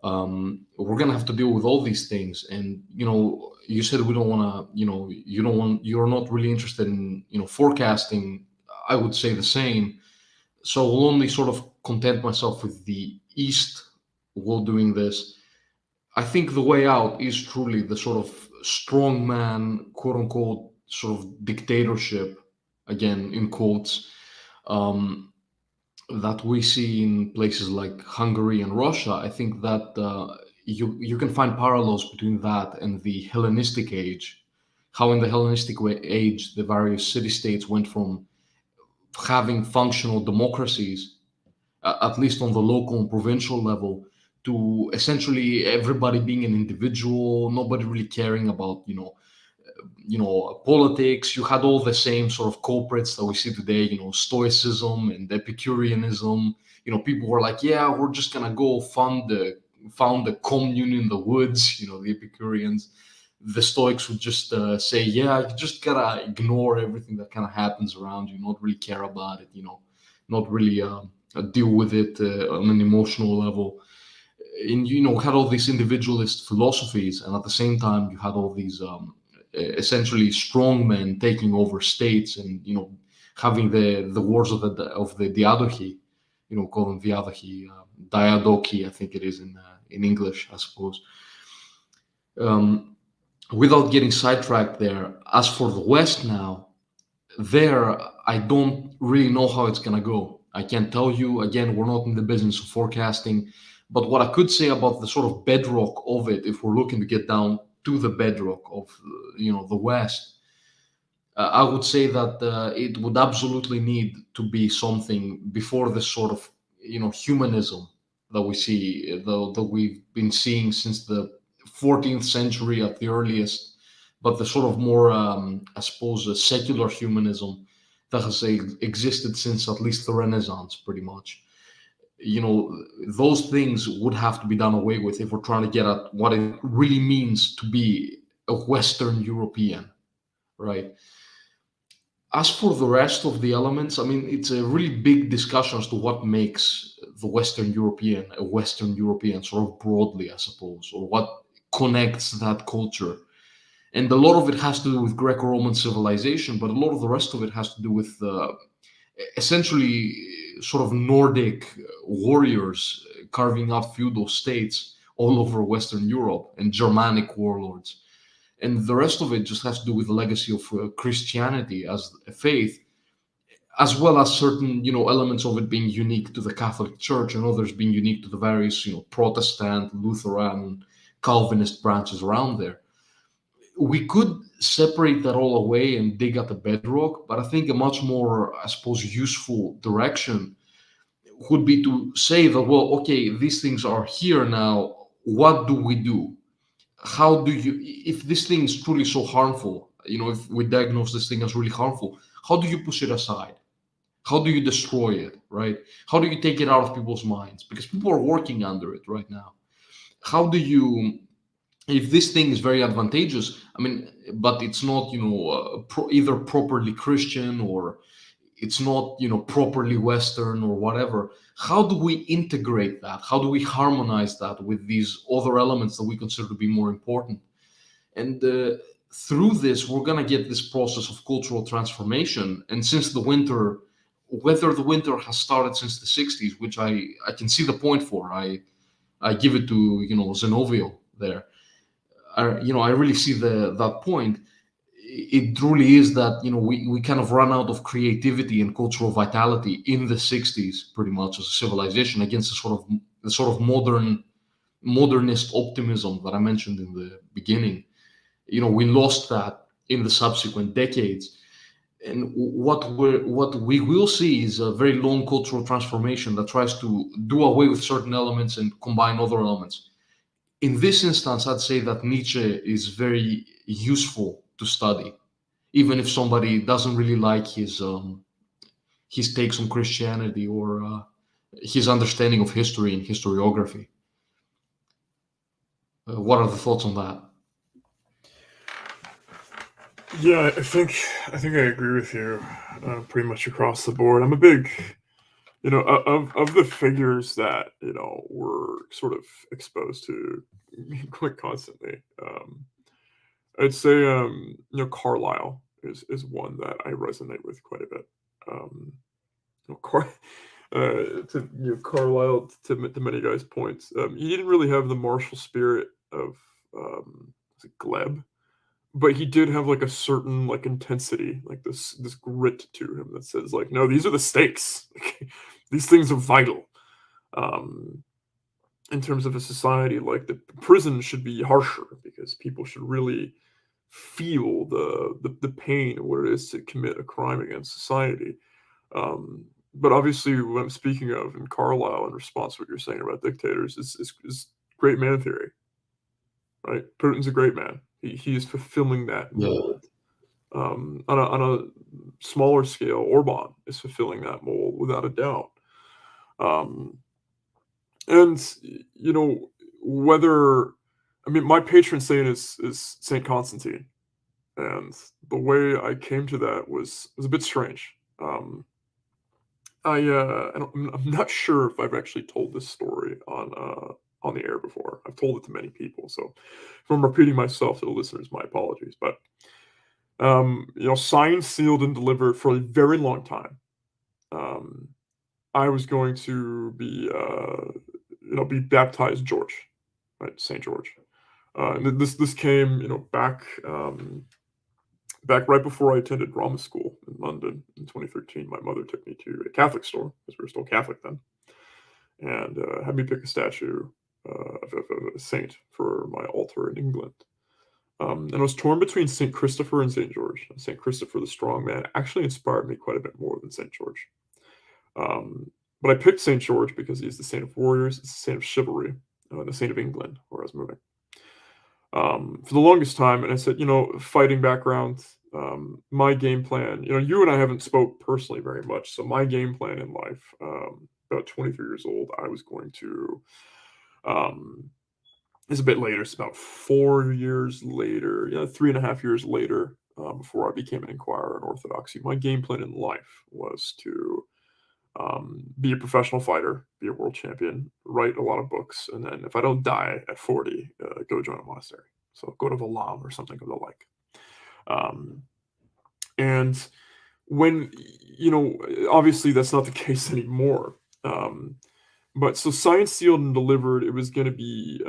We're gonna have to deal with all these things, and you said we don't want to, you're not really interested in forecasting. I would say the same. So I'll only sort of content myself with the East while doing this. I think the way out is truly the sort of strongman, quote unquote, sort of dictatorship, again in quotes, um, that we see in places like Hungary and Russia. I think that you can find parallels between that and the Hellenistic age. How in the Hellenistic age, the various city-states went from having functional democracies, at least on the local and provincial level, to essentially everybody being an individual, nobody really caring about politics. You had all the same sort of culprits that we see today, stoicism and epicureanism. People were like, yeah, we're just gonna go found a commune in the woods. The Epicureans. The Stoics would just say, yeah, you just gotta ignore everything that kind of happens around you, not really care about it, not really deal with it on an emotional level. And had all these individualist philosophies, and at the same time you had all these essentially strongmen taking over states, and having the wars of the diadochi, call them diadochi, diadochi, I think it is in English, I suppose. um, Without getting sidetracked there, as for the West now, there I don't really know how it's gonna go. I can't tell you. Again, we're not in the business of forecasting, but what I could say about the sort of bedrock of it, if we're looking to get down to the bedrock of the West, I would say that it would absolutely need to be something before this sort of humanism that we see, that we've been seeing since the 14th century at the earliest, but the sort of more, I suppose, secular humanism that has existed since at least the Renaissance, pretty much. Those things would have to be done away with if we're trying to get at what it really means to be a Western European, right? As for the rest of the elements, I mean, it's a really big discussion as to what makes the Western European a Western European, sort of broadly, I suppose, or what connects that culture. And a lot of it has to do with Greco-Roman civilization, but a lot of the rest of it has to do with essentially sort of Nordic warriors carving out feudal states all over Western Europe, and Germanic warlords. And the rest of it just has to do with the legacy of Christianity as a faith, as well as certain elements of it being unique to the Catholic Church, and others being unique to the various Protestant, Lutheran, Calvinist branches around there. We could separate that all away and dig at the bedrock, but I think a much more, I suppose, useful direction would be to say that, well, okay, these things are here now. What do we do? How do you, if this thing is truly so harmful, if we diagnose this thing as really harmful, how do you push it aside? How do you destroy it, right? How do you take it out of people's minds? Because people are working under it right now. How do you If this thing is very advantageous, I mean, but it's not, either properly Christian, or it's not, properly Western or whatever. How do we integrate that? How do we harmonize that with these other elements that we consider to be more important? And through this, we're going to get this process of cultural transformation. And since the winter, whether the winter has started since the 60s, which I can see the point for, I give it to, Zenovio there. I really see that point. It truly is that, we kind of run out of creativity and cultural vitality in the 60s, pretty much, as a civilization, against the sort of modernist optimism that I mentioned in the beginning. We lost that in the subsequent decades. And what we will see is a very long cultural transformation that tries to do away with certain elements and combine other elements. In this instance, I'd say that Nietzsche is very useful to study, even if somebody doesn't really like his takes on Christianity, or his understanding of history and historiography. What are the thoughts on that? Yeah, I think I agree with you pretty much across the board. I'm a big, of the figures that we're sort of exposed to quite constantly. I'd say Carlyle is one that I resonate with quite a bit. Um, Car- Carlyle, to many guys' points, he didn't really have the martial spirit of was it Gleb, but he did have like a certain like intensity, like this grit to him that says like, no, these are the stakes. These things are vital. Um, in terms of a society, like the prison should be harsher because people should really feel the pain of what it is to commit a crime against society. But obviously, what I'm speaking of in Carlyle, in response to what you're saying about dictators, is great man theory, right? Putin's a great man. He is fulfilling that Yeah, mold. On a smaller scale, Orban is fulfilling that mold without a doubt. Um, and you know whether I mean my patron saint is Saint Constantine, and the way I came to that was a bit strange. I'm not sure if I've actually told this story on the air before. I've told it to many people, so if I'm repeating myself to the listeners, my apologies. But signed, sealed, and delivered for a very long time. Um, I was going to be baptized George, right, Saint George. And this came, back right before I attended drama school in London in 2013. My mother took me to a Catholic store because we were still Catholic then, and had me pick a statue of a saint for my altar in England. And I was torn between Saint Christopher and Saint George. Saint Christopher, the strong man, actually inspired me quite a bit more than Saint George. Um, but I picked Saint George because he's the saint of warriors, it's the saint of chivalry, the saint of England, where I was moving. For the longest time, and I said, fighting background, my game plan. You and I haven't spoke personally very much, so my game plan in life, about 23 years old, I was going to. Um, it's a bit later. It's about 4 years later, 3.5 years later, before I became an inquirer in Orthodoxy. My game plan in life was to be a professional fighter, be a world champion, write a lot of books, and then if I don't die at 40, go join a monastery. So go to Valam or something of the like. Um, and when, obviously that's not the case anymore. Um, but so signed, sealed, and delivered, it was going to be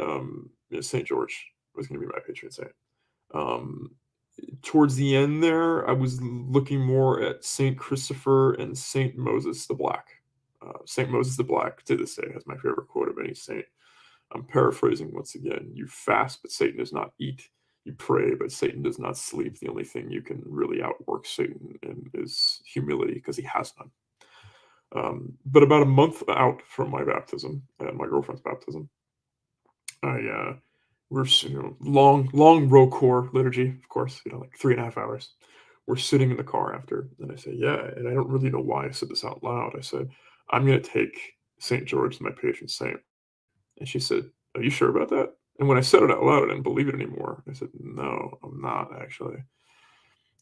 St. George was going to be my patron saint. Um, Towards the end there, I was looking more at Saint Christopher and Saint Moses the Black. Saint Moses the Black, to this day, has my favorite quote of any saint. I'm paraphrasing once again. You fast, but Satan does not eat. You pray, but Satan does not sleep. The only thing you can really outwork Satan in is humility, because he has none. But about a month out from my baptism and my girlfriend's baptism, I we're long row core liturgy, of course, like 3.5 hours. We're sitting in the car after, and I say, yeah, and I don't really know why I said this out loud. I said, I'm gonna take Saint George as my patron saint, and she said, are you sure about that? And when I said it out loud, I didn't believe it anymore. I said, "No, I'm not actually."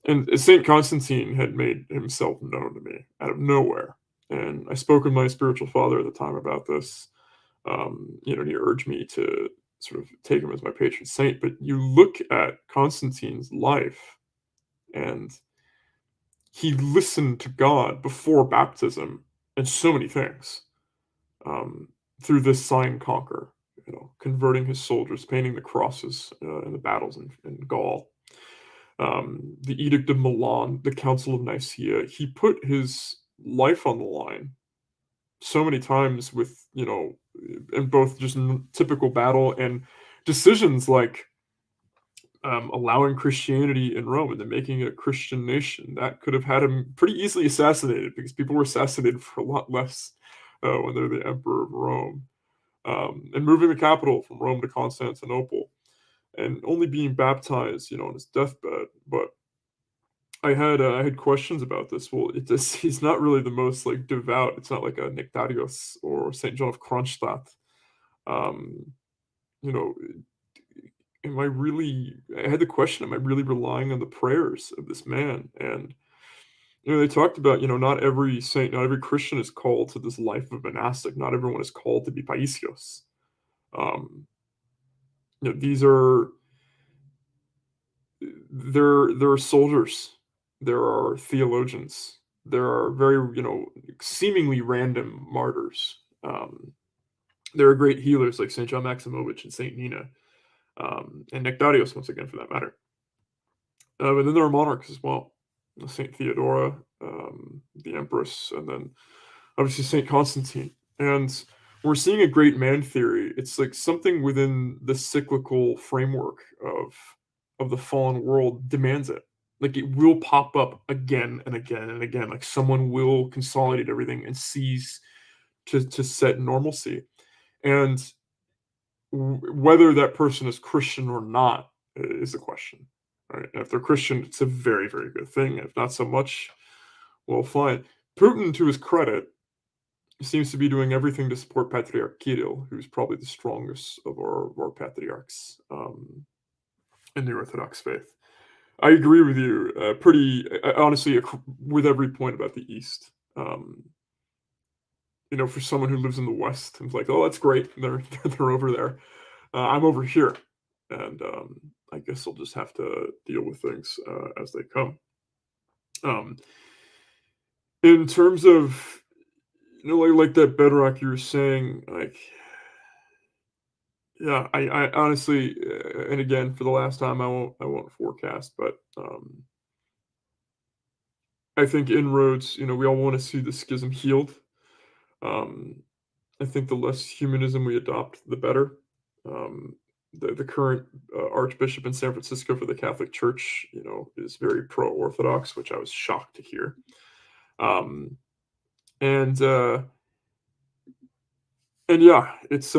And Saint Constantine had made himself known to me out of nowhere, and I spoke with my spiritual father at the time about this. And he urged me to sort of take him as my patron saint. But you look at Constantine's life, and he listened to God before baptism and so many things, um, through this sign conquer, converting his soldiers, painting the crosses in the battles in Gaul, the Edict of Milan, the Council of Nicaea. He put his life on the line so many times with, in both just typical battle and decisions like allowing Christianity in Rome and then making it a Christian nation. That could have had him pretty easily assassinated, because people were assassinated for a lot less when they're the emperor of Rome. And moving the capital from Rome to Constantinople, and only being baptized, on his deathbed. But I had questions about this. Well, he's not really the most like devout. It's not like a Nectarios or Saint John of Kronstadt. Um, you know, am I really? I had the question: am I really relying on the prayers of this man? And they talked about, not every saint, not every Christian is called to this life of monastic. Not everyone is called to be paisios. Um, these are there are soldiers, there are theologians, there are very, seemingly random martyrs. There are great healers like Saint John Maximovich and Saint Nina, and Nectarios once again for that matter. And then there are monarchs as well, Saint Theodora, the Empress, and then obviously Saint Constantine. And we're seeing a great man theory. It's like something within the cyclical framework of the fallen world demands it. Like it will pop up again and again and again. Like someone will consolidate everything and seize to set normalcy. And whether that person is Christian or not is the question. Right? And if they're Christian, it's a very, very good thing. If not so much, well, fine. Putin, to his credit, seems to be doing everything to support Patriarch Kirill, who's probably the strongest of our patriarchs in the Orthodox faith. I agree with you, honestly, with every point about the East. For someone who lives in the West, it's like, oh, that's great. They're over there. I'm over here, and I guess I'll just have to deal with things as they come. Um, in terms of, like that bedrock you were saying, like, yeah, I honestly, and again for the last time, I won't forecast, but I think inroads. We all want to see the schism healed. Um, I think the less humanism we adopt, the better. Um, the current Archbishop in San Francisco for the Catholic Church, is very pro-Orthodox, which I was shocked to hear. Um, and yeah, it's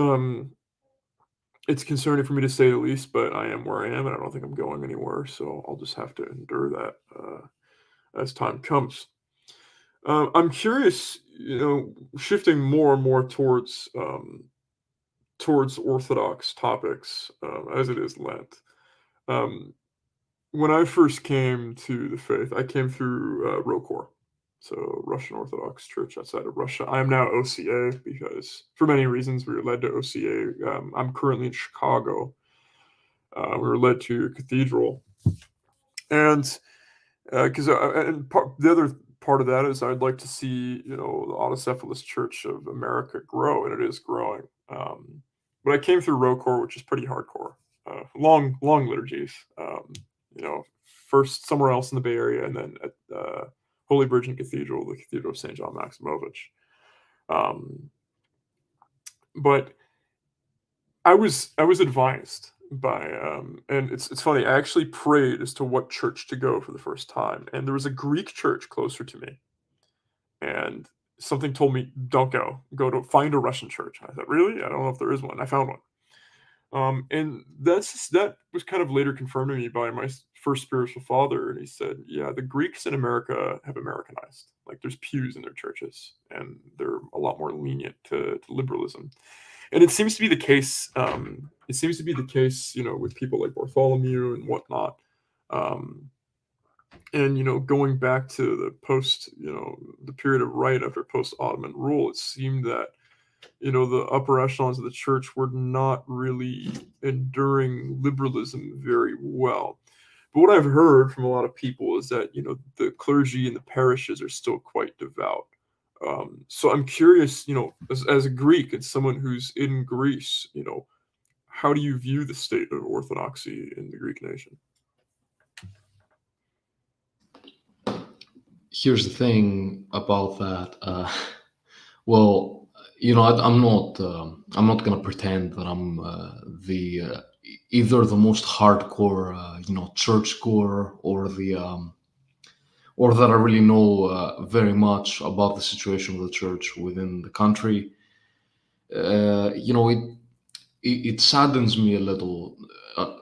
concerning for me to say the least, but I am where I am, and I don't think I'm going anywhere. So I'll just have to endure that as time comes. I'm curious, shifting more and more towards Orthodox topics as it is Lent. Um, when I first came to the faith, I came through ROKOR, so Russian Orthodox Church outside of Russia. I am now OCA because, for many reasons, we were led to OCA. I'm currently in Chicago. We were led to a cathedral, and because the other part of that is I'd like to see the Autocephalous Church of America grow, and it is growing. But I came through ROKOR, which is pretty hardcore, long liturgies. First somewhere else in the Bay Area, and then at Holy Virgin Cathedral, the Cathedral of Saint John Maximovich. But I was advised by and it's funny. I actually prayed as to what church to go for the first time, and there was a Greek church closer to me, and something told me don't go. Go to find a Russian church. And I thought, really? I don't know if there is one. I found one. And that was kind of later confirmed to me by my first spiritual father, and he said, "Yeah, the Greeks in America have Americanized. Like there's pews in their churches, and they're a lot more lenient to liberalism." And it seems to be the case. It seems to be the case, with people like Bartholomew and whatnot. Um, and going back to the period of right after post Ottoman rule, it seemed that the upper echelons of the church were not really enduring liberalism very well. But what I've heard from a lot of people is that the clergy in the parishes are still quite devout. So I'm curious, as a Greek and someone who's in Greece, how do you view the state of orthodoxy in the Greek nation? Here's the thing about that. Well, I'm not gonna pretend that I'm the either the most hardcore, churchgoer, or that I really know very much about the situation of the church within the country. It saddens me a little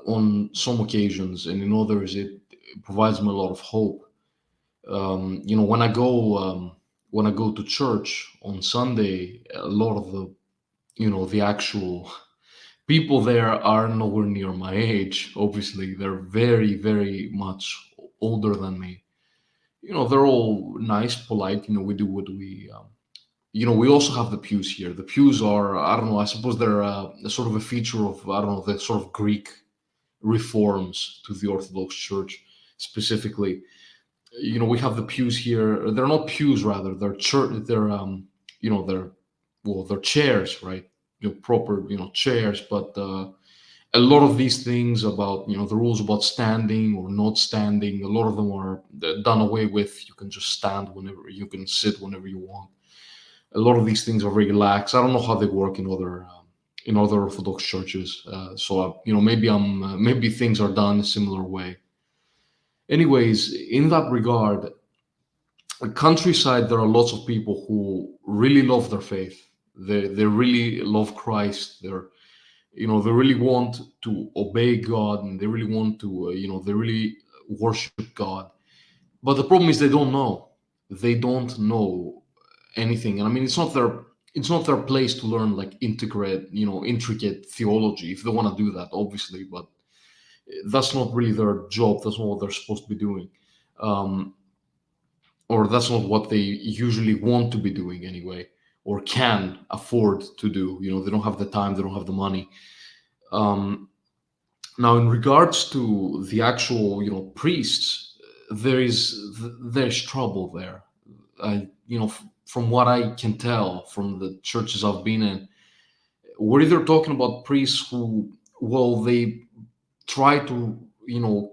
on some occasions, and in others, it provides me a lot of hope. When I go to church on Sunday, a lot of the actual people there are nowhere near my age. Obviously, they're very, very much older than me. They're all nice, polite. We do what we also have the pews here. The pews are, I don't know, I suppose they're a sort of a feature of, I don't know, the sort of Greek reforms to the Orthodox Church specifically. We have the pews here. They're not pews, rather. They're church. They're they're chairs, right? Proper, chairs. But a lot of these things about, the rules about standing or not standing, a lot of them are done away with. You can just stand whenever, you can sit whenever you want. A lot of these things are very lax. I don't know how they work in other Orthodox churches. Maybe things are done a similar way. Anyways, in that regard, countryside, there are lots of people who really love their faith. They really love Christ. They really want to obey God, and they really want to they really worship God. But the problem is they don't know. They don't know anything, and I mean it's not their place to learn like intricate theology if they want to do that, obviously. But that's not really their job. That's not what they're supposed to be doing. Um, or that's not what they usually want to be doing anyway, or can afford to do. They don't have the time, they don't have the money. um, Now, in regards to the actual priests, there's trouble there. From what I can tell from the churches I've been in, we're either talking about priests who, well, they try to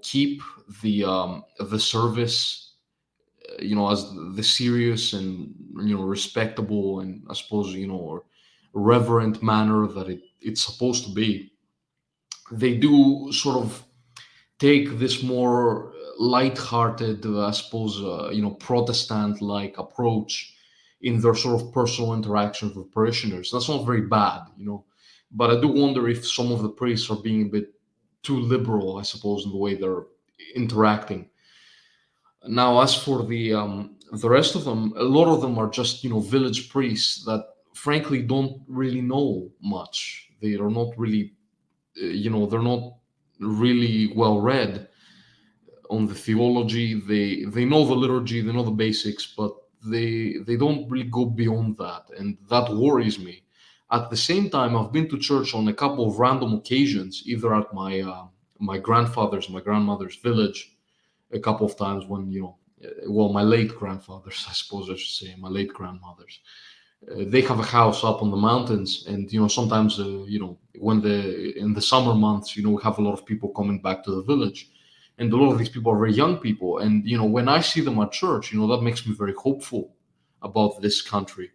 keep the service as the serious and respectable, and I suppose or reverent manner that it's supposed to be. They do sort of take this more light-hearted, I suppose, Protestant-like approach in their sort of personal interactions with parishioners. That's not very bad. But I do wonder if some of the priests are being a bit too liberal, I suppose, in the way they're interacting. Now, as for the rest of them, a lot of them are just village priests that frankly don't really know much. They are not really, they're not really well read on the theology. They know the liturgy, they know the basics, but they don't really go beyond that, and that worries me. At the same time, I've been to church on a couple of random occasions, either at my grandfather's, my grandmother's village, a couple of times when well, my late grandfathers, I suppose I should say, my late grandmothers. They have a house up on the mountains, and sometimes when in the summer months, we have a lot of people coming back to the village, and a lot of these people are very young people, and when I see them at church, that makes me very hopeful about this country.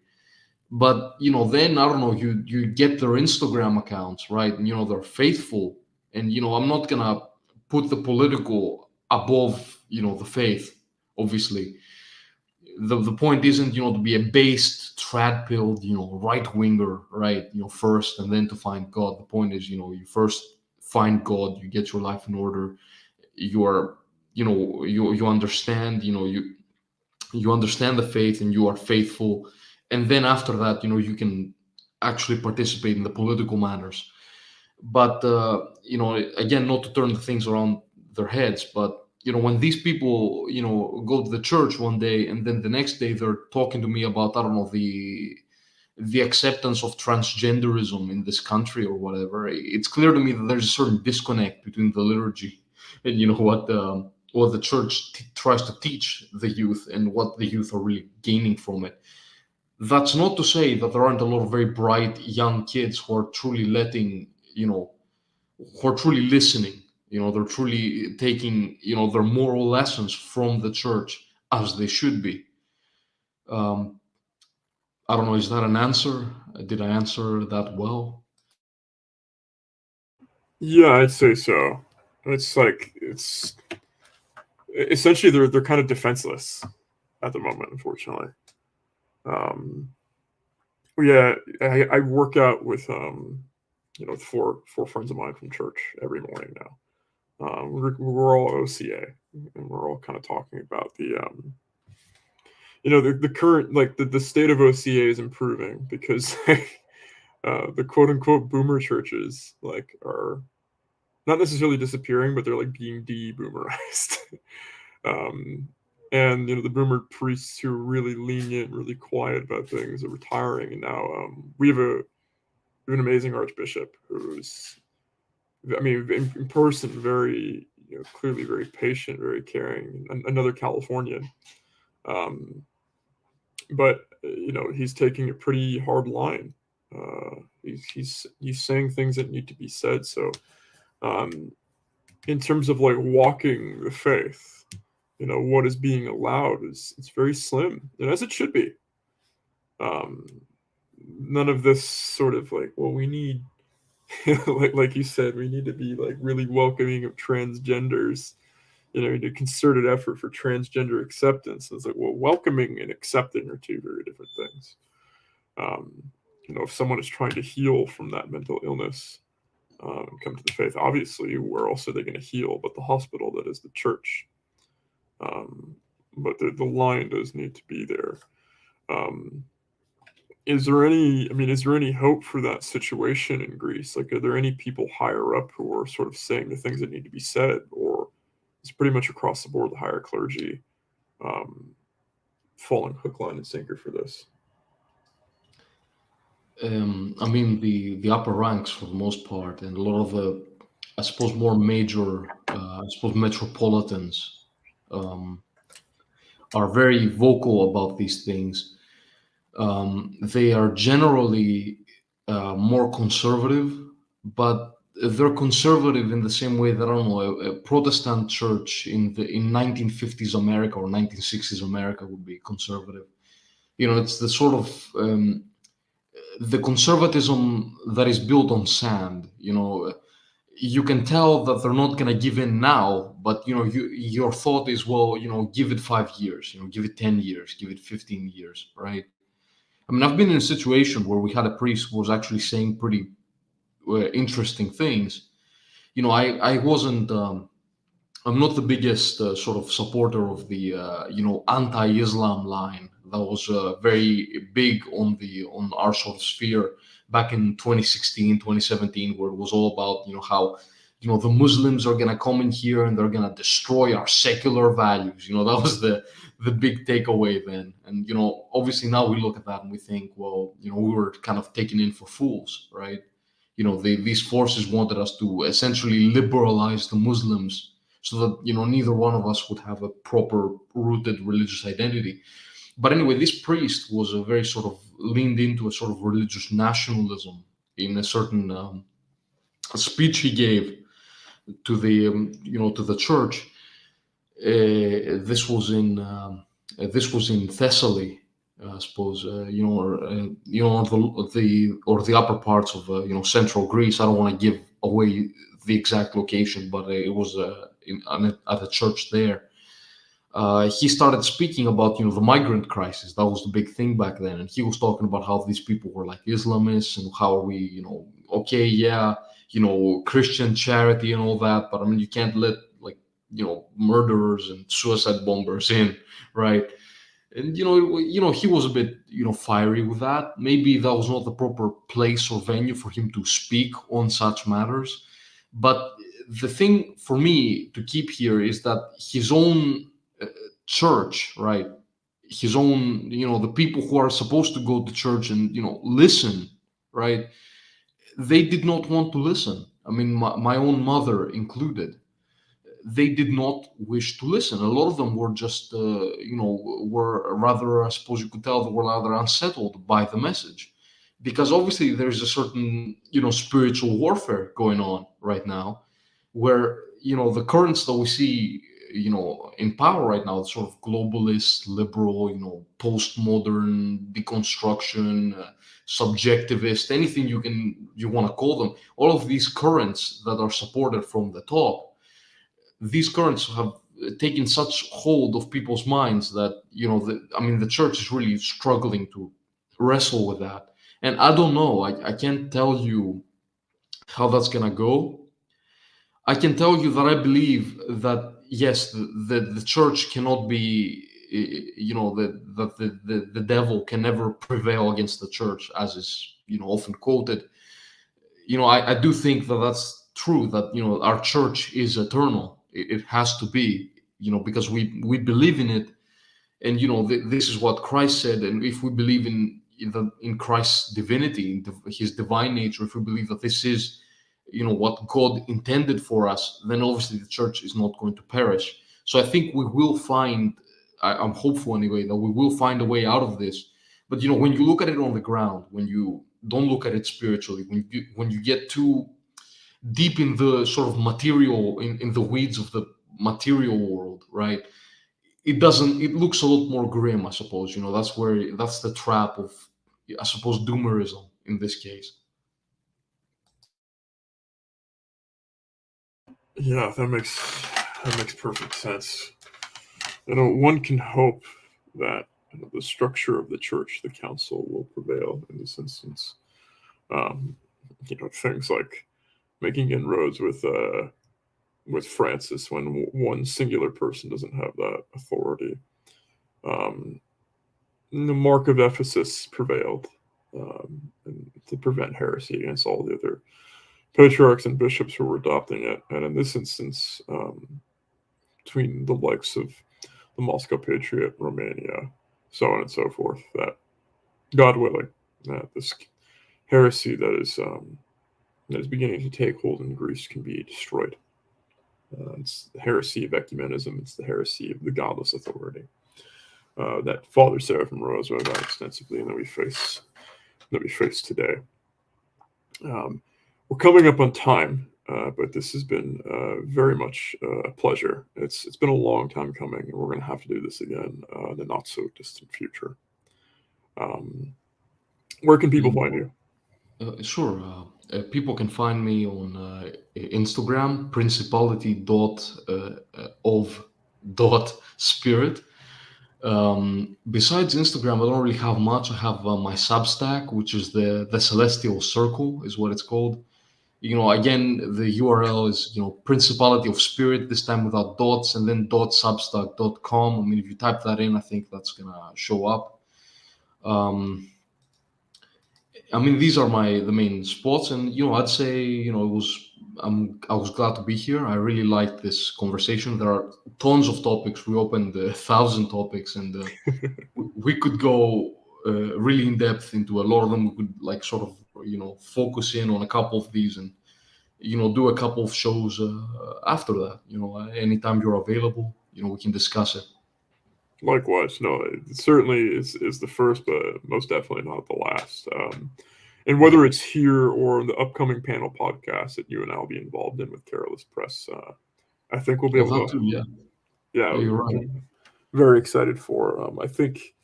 But then I don't know, you get their Instagram accounts, right? And they're faithful, and I'm not gonna put the political above the faith, obviously. The point isn't to be a based trad pilled right winger, right, first, and then to find God. The point is you first find God, you get your life in order, you are you understand you understand the faith, and you are faithful, and then after that you can actually participate in the political matters. But again, not to turn the things around their heads, but when these people go to the church one day and then the next day they're talking to me about, I don't know, the acceptance of transgenderism in this country or whatever, it's clear to me that there's a certain disconnect between the liturgy and what the church tries to teach the youth and what the youth are really gaining from it. That's not to say that there aren't a lot of very bright young kids who are truly who are truly listening. They're truly taking, their moral lessons from the church as they should be. Um, I don't know. Is that an answer? Did I answer that well? Yeah, I'd say so. It's like it's essentially they're kind of defenseless at the moment, unfortunately. Um, yeah, I work out with with four friends of mine from church every morning now. We're all OCA, and we're all kind of talking about the current, like the state of OCA is improving because the quote unquote boomer churches like are not necessarily disappearing, but they're like being de-boomerized. um, and the boomer priests who are really lenient, really quiet about things are retiring, and now we have an amazing archbishop who's, I mean, in person, very clearly very patient, very caring. Another Californian, um, but he's taking a pretty hard line. He's saying things that need to be said. So, um, in terms of like walking the faith, what is being allowed is it's very slim, and as it should be. Um, None of this sort of like, well, we need like you said, we need to be like really welcoming of transgenders. A concerted effort for transgender acceptance. It's like, well, welcoming and accepting are two very different things. Um, if someone is trying to heal from that mental illness and come to the faith, obviously, where else are they going to heal but the hospital that is the church? Um, but the line does need to be there. Um, is there any hope for that situation in Greece? Like, are there any people higher up who are sort of saying the things that need to be said, or is pretty much across the board the higher clergy um, falling hook, line, and sinker for this? I mean, the upper ranks for the most part, and a lot of the, I suppose, more major, I suppose, metropolitans um, are very vocal about these things. They are generally more conservative, but they're conservative in the same way that, I don't know, a Protestant church in 1950s America or 1960s America would be conservative. It's the sort of the conservatism that is built on sand. You can tell that they're not going to give in now, but your thought is, well, give it 5 years, give it 10 years, give it 15 years, right? I mean, I've been in a situation where we had a priest who was actually saying pretty interesting things. I wasn't. I'm not the biggest sort of supporter of the anti-Islam line that was very big on our sort of sphere back in 2016, 2017, where it was all about how the Muslims are gonna come in here and they're gonna destroy our secular values. That was the big takeaway then. And obviously now we look at that and we think, well, we were kind of taken in for fools, right? These forces wanted us to essentially liberalize the Muslims so that neither one of us would have a proper rooted religious identity. But anyway, this priest was a very sort of leaned into a sort of religious nationalism in a certain speech he gave to the to the church. This was in Thessaly, I suppose, or the upper parts of central Greece. I don't want to give away the exact location, but it was at a church there. He started speaking about the migrant crisis. That was the big thing back then, and he was talking about how these people were like Islamists and how are we okay, yeah, Christian charity and all that, but I mean you can't let like murderers and suicide bombers in, right? And he was a bit fiery with that. Maybe that was not the proper place or venue for him to speak on such matters. But the thing for me to keep here is that his own uh, church, right? His own, the people who are supposed to go to church and listen, right? They did not want to listen. I mean, my own mother included, they did not wish to listen. A lot of them were just, were rather, I suppose you could tell, they were rather unsettled by the message, because obviously there's a certain, spiritual warfare going on right now, where the currents that we see, in power right now, sort of globalist, liberal, postmodern, deconstruction, subjectivist, anything you want to call them, all of these currents that are supported from the top, these currents have taken such hold of people's minds that the church is really struggling to wrestle with that. And I don't know, I can't tell you how that's gonna go. I can tell you that I believe that yes, the church cannot be, that the devil can never prevail against the church, as is often quoted. I do think that that's true, that our church is eternal. It has to be, because we believe in it. And this is what Christ said. And if we believe in Christ's divinity, in his divine nature, if we believe that this is what God intended for us, then obviously the church is not going to perish. So I think we will find, I'm hopeful anyway, that we will find a way out of this. But when you look at it on the ground, when you don't look at it spiritually, when you get too deep in the sort of material, in the weeds of the material world, right? It looks a lot more grim, I suppose. That's the trap of, I suppose, doomerism in this case. Yeah, that makes perfect sense. One can hope that the structure of the church, the council, will prevail in this instance. Um, things like making inroads with Francis when one singular person doesn't have that authority. Um, the Mark of Ephesus prevailed to prevent heresy against all the other patriarchs and bishops who were adopting it. And in this instance, between the likes of the Moscow Patriot, Romania, so on and so forth, that God willing, that this heresy that is beginning to take hold in Greece can be destroyed. It's the heresy of ecumenism. It's the heresy of the godless authority that Father Seraphim Rose wrote about extensively, and that we face today. We're coming up on time, but this has been very much a pleasure. It's been a long time coming, and we're going to have to do this again in the not so distant future. Where can people find you? Sure. People can find me on Instagram, principality of spirit. Besides Instagram, I don't really have much. I have my Substack, which is the Celestial Circle, is what it's called. Again, the URL is Principality of Spirit, this time without dots, and then .substack.com. I mean, if you type that in, I think that's gonna show up. I mean, these are the main spots, and I'd say I was glad to be here. I really liked this conversation. There are tons of topics. We opened 1,000 topics, and we could go really in depth into a lot of them. We could like sort of focus in on a couple of these, and do a couple of shows after that. Anytime you're available, we can discuss it. Likewise, no, it certainly is the first, but most definitely not the last. And whether it's here or the upcoming panel podcast that you and I will be involved in with Carolus Press, I think we'll be Oh, able that to. too, yeah. Yeah, Yeah, you're right. very excited for. I think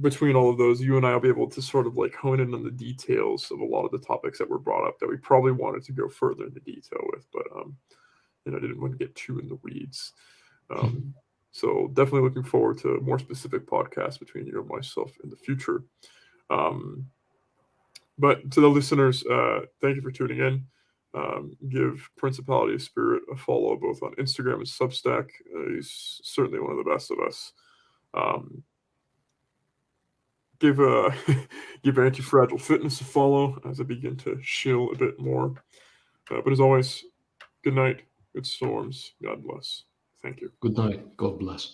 between all of those, you and I will be able to sort of like hone in on the details of a lot of the topics that were brought up that we probably wanted to go further into detail with, but didn't want to get too in the weeds. So definitely looking forward to more specific podcasts between you and myself in the future. But to the listeners, thank you for tuning in. Give Principality of Spirit a follow both on Instagram and Substack. He's certainly one of the best of us. Um, give give Anti-Fragile Fitness a follow as I begin to shill a bit more. But as always, good night, good storms. God bless. Thank you. Good night. God bless.